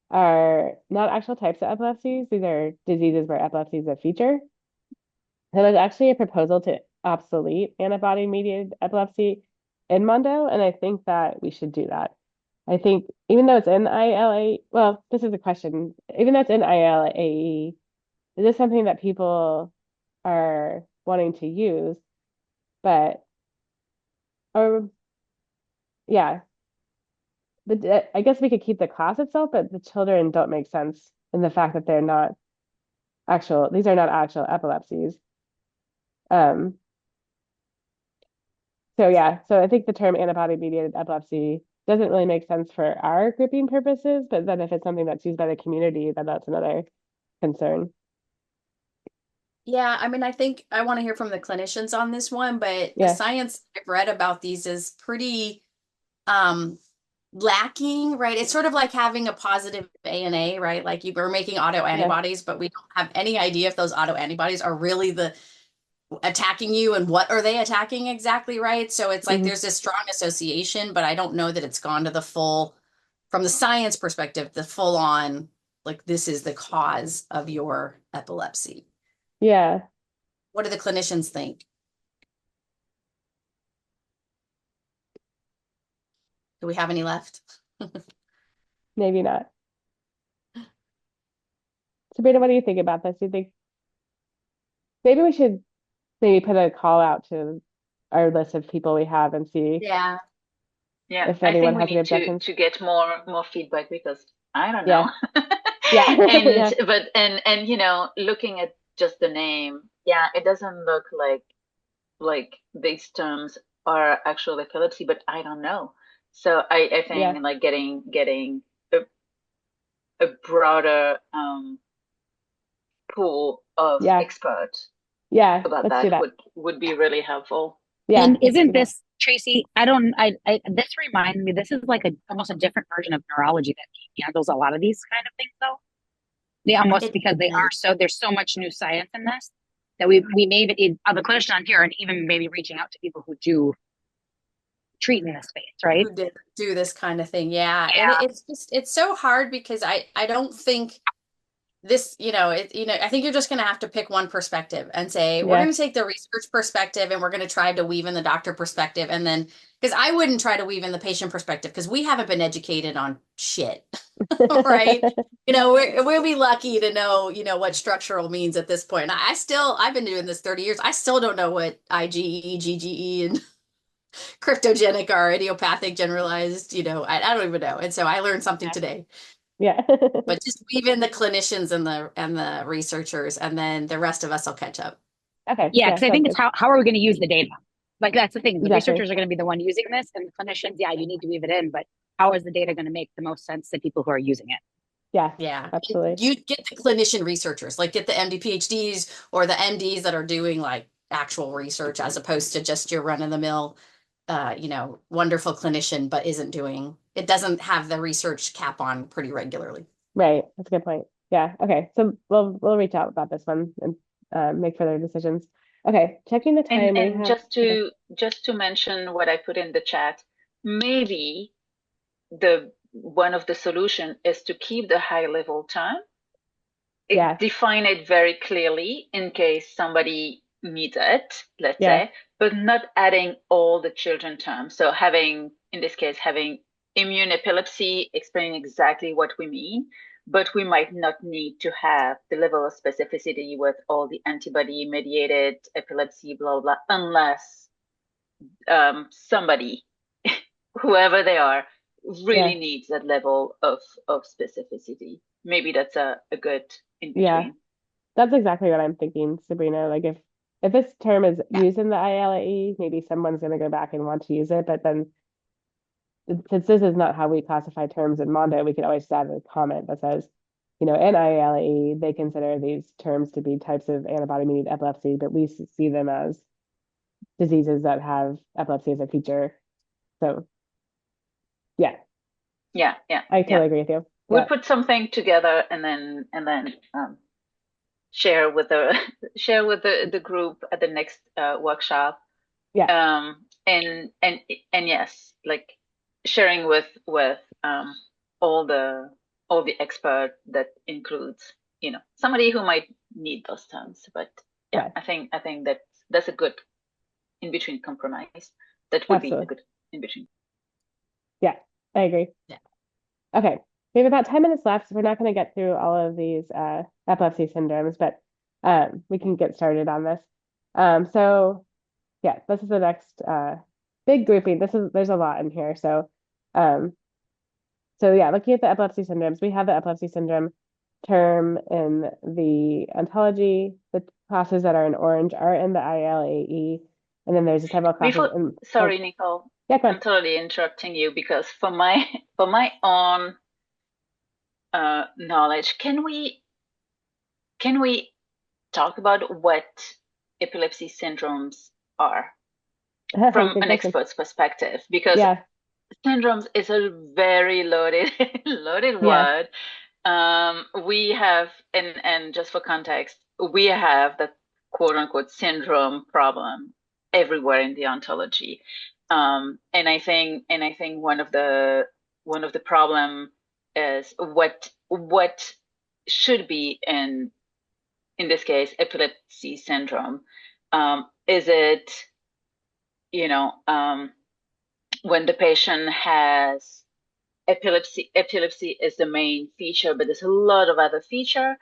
are not actual types of epilepsies. These are diseases where epilepsy is a feature. So there's actually a proposal to obsolete antibody-mediated epilepsy in Mondo, and I think that we should do that. I think even though it's in ILA, well, this is a question. Even though it's in ILAE, is this something that people are wanting to use? But, or yeah, but I guess we could keep the class itself, but the children don't make sense in the fact that they're not actual, these are not actual epilepsies. So yeah, so I think the term antibody-mediated epilepsy doesn't really make sense for our grouping purposes, but then if it's something that's used by the community, then that's another concern. Yeah, I mean, I think I want to hear from the clinicians on this one, but the Yeah. science I've read about these is pretty lacking, right? It's sort of like having a positive ANA, right? Like you were making autoantibodies, but we don't have any idea if those autoantibodies are really the attacking you and what are they attacking exactly, right? So it's like there's this strong association, but I don't know that it's gone to the full, from the science perspective, the full on, like this is the cause of your epilepsy. Yeah. What do the clinicians think? Do we have any left? Maybe not. Sabrina, what do you think about this? Do you think maybe we should maybe put a call out to our list of people we have and see Yeah. Yeah, if I anyone think we has any need objections? to get more feedback because I don't Yeah. know. Yeah. And Yeah. but and you know, looking at just the name, yeah, it doesn't look like these terms are actual epilepsy, but I don't know. So I think Yeah. like getting a broader pool of Yeah. experts Yeah. about Let's do that that. would be really helpful. Yeah. And Let's do isn't that. this, Tracy, this reminds me, this is like almost a different version of neurology that handles a lot of these kind of things though. They almost, because there's so much new science in this that we may even, the clinician on here and even maybe reaching out to people who do treat in this space, right? Who did do this kind of thing. Yeah. And it's just, it's so hard because I don't think this, I think you're just going to have to pick one perspective and say, we're Yeah. going to take the research perspective and we're going to try to weave in the doctor perspective. And then, because I wouldn't try to weave in the patient perspective because we haven't been educated on shit, right? We'll be lucky to know, what structural means at this point. I've been doing this 30 years. I still don't know what IgE, GGE, and cryptogenic are, idiopathic, generalized, I don't even know. And so I learned something today. Yeah. But just weave in the clinicians and the researchers, and then the rest of us will catch up. Okay. Yeah, because I think it's how are we going to use the data? Like that's the thing. The Exactly. researchers are going to be the one using this, and the clinicians, yeah, you need to weave it in. But how is the data going to make the most sense to people who are using it? Yeah. Yeah. Absolutely. You get the clinician researchers, like get the MD PhDs or the MDs that are doing like actual research as opposed to just your run of the mill, wonderful clinician, but it doesn't have the research cap on pretty regularly. Right. That's a good point. Yeah. Okay. So we'll reach out about this one and make further decisions. Okay. Checking the time. And just to mention what I put in the chat, maybe one of the solution is to keep the high level time Yeah. define it very clearly in case somebody needs it, let's Yeah. say, but not adding all the children terms. So having, in this case, having immune epilepsy, explaining exactly what we mean, but we might not need to have the level of specificity with all the antibody mediated epilepsy, blah, blah, unless somebody, whoever they are, really Yeah. needs that level of specificity. Maybe that's a good in Yeah. between. That's exactly what I'm thinking, Sabrina. Like if this term is used in the ILAE, maybe someone's going to go back and want to use it. But then since this is not how we classify terms in Mondo, we could always add a comment that says, in ILAE, they consider these terms to be types of antibody-mediated epilepsy, but we see them as diseases that have epilepsy as a feature. So yeah, Yeah. I totally agree with you. We'll Yeah. put something together and then share with the group at the next workshop. Yeah. And yes, like sharing with all the expert that includes somebody who might need those terms. But yeah, Right. I think that's a good in between compromise. That would be a Absolutely. good in between. Yeah, I agree. Yeah. Okay. We have about 10 minutes left, so we're not going to get through all of these epilepsy syndromes, but we can get started on this. So yeah, this is the next big grouping. There's a lot in here. So yeah, looking at the epilepsy syndromes, we have the epilepsy syndrome term in the ontology. The classes that are in orange are in the ILAE, and then there's several classes in. Sorry, Nicole. Yeah, go I'm on. totally interrupting you because for my own knowledge, can we talk about what epilepsy syndromes are from Good an question. expert's perspective? Because Yeah. syndromes is a very loaded Yeah. word. We have, and just for context, we have the quote unquote syndrome problem everywhere in the ontology. And I think one of the problem is what should be in this case epilepsy syndrome. Is it when the patient has epilepsy is the main feature, but there's a lot of other feature?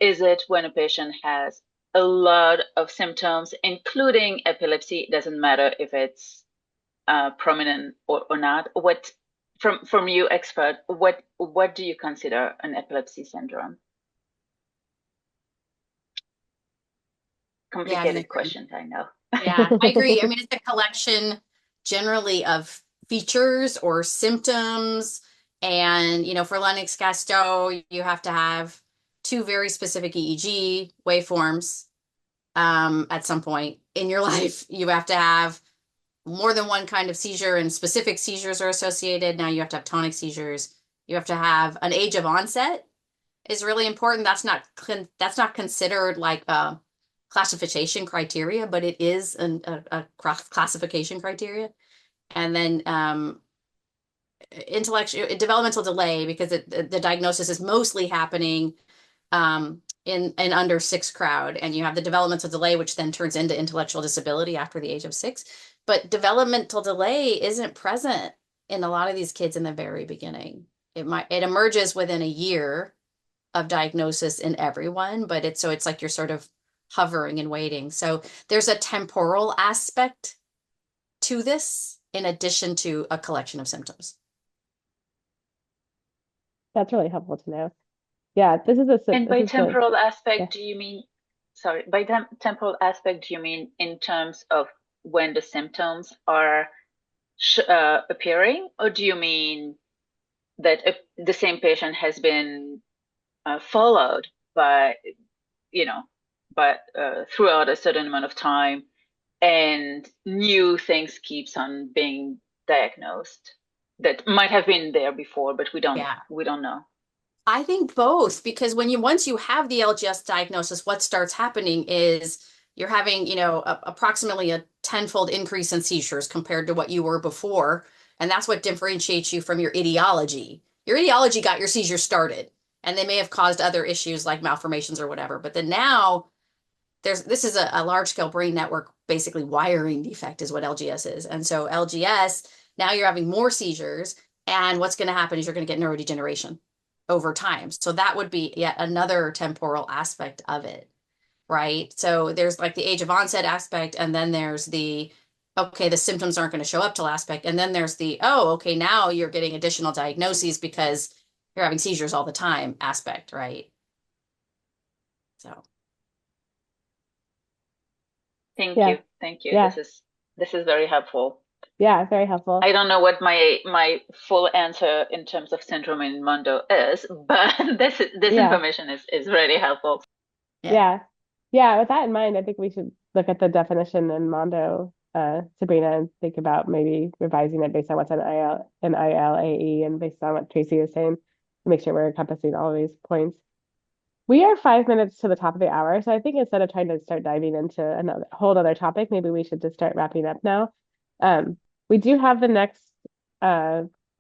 Is it when a patient has a lot of symptoms, including epilepsy? It doesn't matter if it's prominent or not. What from you, expert, what do you consider an epilepsy syndrome? Complicated questions, I know. Yeah, I agree. I mean, it's a collection generally of features or symptoms. And, for Lennox-Gastaut, you have to have two very specific EEG waveforms at some point in your life. You have to have more than one kind of seizure, and specific seizures are associated. Now you have to have tonic seizures. You have to have an age of onset is really important. That's not considered like a classification criteria, but it is a classification criteria. And then intellectual developmental delay, because the diagnosis is mostly happening in an under 6 crowd, and you have the developmental delay, which then turns into intellectual disability after the age of 6. But developmental delay isn't present in a lot of these kids in the very beginning. It emerges within a year of diagnosis in everyone, but it's like you're sort of hovering and waiting. So there's a temporal aspect to this in addition to a collection of symptoms. That's really helpful to know. Yeah, this is a And by temporal aspect, yeah. do you mean, sorry, by temporal aspect, do you mean in terms of when the symptoms are appearing, or do you mean that the same patient has been followed by, throughout a certain amount of time, and new things keeps on being diagnosed that might have been there before, but we don't know? I think both, because once you have the LGS diagnosis, what starts happening is you're having, approximately a 10-fold increase in seizures compared to what you were before. And that's what differentiates you from your etiology. Your etiology got your seizures started. and they may have caused other issues like malformations or whatever. But then now this is a large scale brain network, basically wiring defect is what LGS is. And so LGS, now you're having more seizures, and what's going to happen is you're going to get neurodegeneration over time. So that would be yet another temporal aspect of it, right? So there's like the age of onset aspect, and then there's the, okay, the symptoms aren't going to show up till aspect. And then there's the, oh, okay, now you're getting additional diagnoses because you're having seizures all the time aspect, right? So. Thank Yeah. you. Thank you. Yeah. This is very helpful. Yeah, very helpful. I don't know what my full answer in terms of syndrome in Mondo is, but this Yeah. information is really helpful. Yeah. Yeah, with that in mind, I think we should look at the definition in Mondo, Sabrina, and think about maybe revising it based on what's in ILAE and based on what Tracy is saying to make sure we're encompassing all these points. We are 5 minutes to the top of the hour, so I think instead of trying to start diving into another whole other topic, maybe we should just start wrapping up now. We do have the next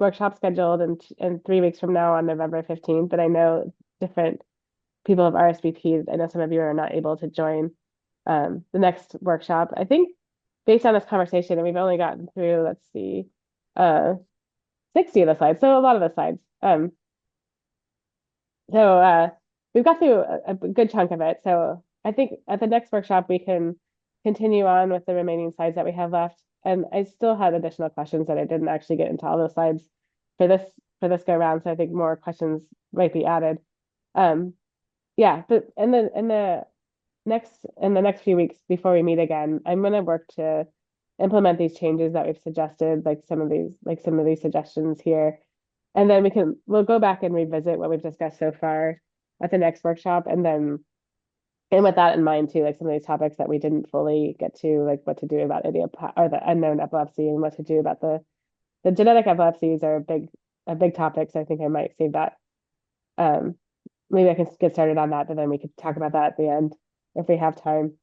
workshop scheduled in 3 weeks from now on November 15th, but I know different people have RSVP'd. I know some of you are not able to join the next workshop. I think based on this conversation, and we've only gotten through, let's see, 60 of the slides, so a lot of the slides. So we've got through a good chunk of it. So I think at the next workshop, we can continue on with the remaining slides that we have left. And I still had additional questions that I didn't actually get into all those slides for this go round. So I think more questions might be added. Yeah, but in the next few weeks before we meet again, I'm going to work to implement these changes that we've suggested, like some of these suggestions here. And then we'll go back and revisit what we've discussed so far at the next workshop. And with that in mind too, like some of these topics that we didn't fully get to, like what to do about or the unknown epilepsy, and what to do about the genetic epilepsies are a big topic. So I think I might save that. Maybe I can get started on that, but then we could talk about that at the end if we have time.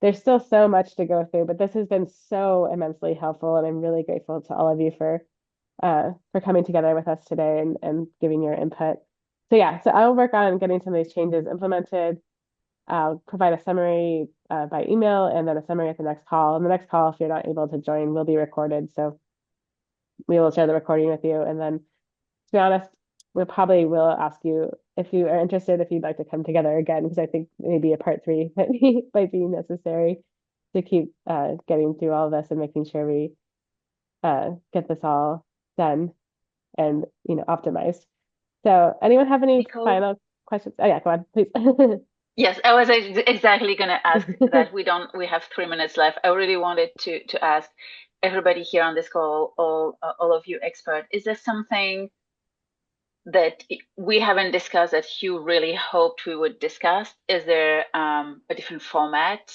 There's still so much to go through, but this has been so immensely helpful, and I'm really grateful to all of you for coming together with us today and giving your input. So yeah, so I'll work on getting some of these changes implemented. I'll provide a summary by email, and then a summary at the next call. And the next call, if you're not able to join, will be recorded. So we will share the recording with you. And then, to be honest, we probably will ask you if you are interested, if you'd like to come together again, because I think maybe a part 3 might be necessary to keep getting through all of this and making sure we get this all done and optimized. So anyone have any Nicole? final questions? Oh yeah, go on, please. Yes, I was exactly going to ask that. We have 3 minutes left. I really wanted to ask everybody here on this call, all of you expert, is there something that we haven't discussed that you really hoped we would discuss? Is there a different format?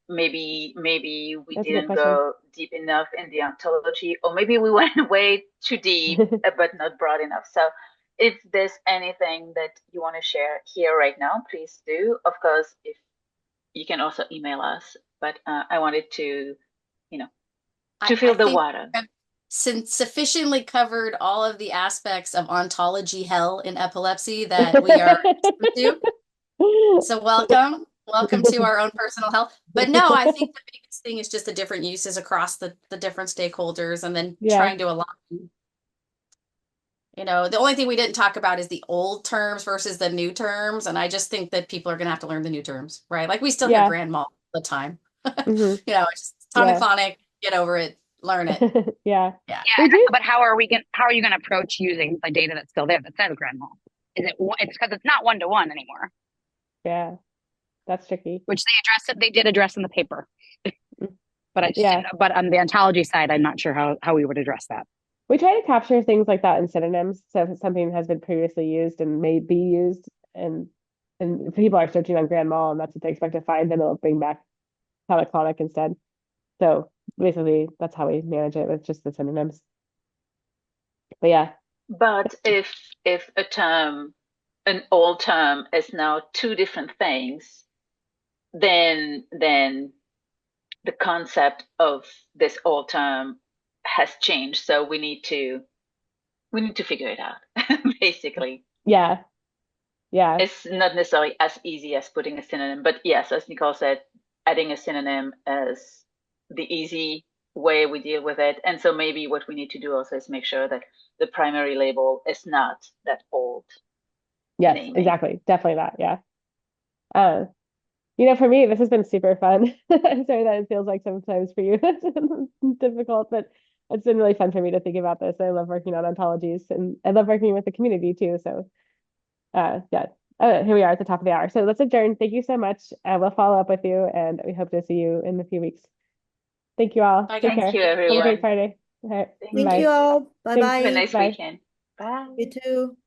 Maybe we That's a good didn't question. go deep enough in the ontology, or maybe we went way too deep but not broad enough. So if there's anything that you want to share here right now, please do. Of course, if you can also email us, but I wanted to feel the water. Since sufficiently covered all of the aspects of ontology hell in epilepsy that we are to. So welcome to our own personal hell. But no, I think the biggest thing is just the different uses across the different stakeholders, and then trying to align. The only thing we didn't talk about is the old terms versus the new terms. And I just think that people are going to have to learn the new terms, right? Like we still hear grand mal all the time. Mhm. It's just tonic-clonic, get over it, learn it. Yeah. But how are you going to approach using the data that's still there that's out of grand mal? It's because it's not 1-to-1 anymore. Yeah, that's tricky. Which they did address in the paper. But on the ontology side, I'm not sure how we would address that. We try to capture things like that in synonyms. So if something has been previously used and may be used, and if people are searching on grand mal and that's what they expect to find, then it'll bring back tonic-clonic instead. So basically, that's how we manage it with just the synonyms. But yeah. But if a term, an old term, is now 2 different things, then the concept of this old term has changed. So we need to figure it out, basically. Yeah. Yeah. It's not necessarily as easy as putting a synonym, but yes, as Nicole said, adding a synonym is the easy way we deal with it. And so maybe what we need to do also is make sure that the primary label is not that old Yes, naming. exactly. Definitely that. Yeah. Uh, for me, this has been super fun. I'm sorry that it feels like sometimes for you it's difficult, but it's been really fun for me to think about this. I love working on ontologies and I love working with the community too. So, yeah. Here we are at the top of the hour. So let's adjourn. Thank you so much. We'll follow up with you and we hope to see you in a few weeks. Thank you all. Bye, Take guys. care. Thank you, Have a great everyone. Friday. All right. Thank Thank Bye. you all. Thanks. Have a Bye-bye. nice Bye. weekend. Bye. You too.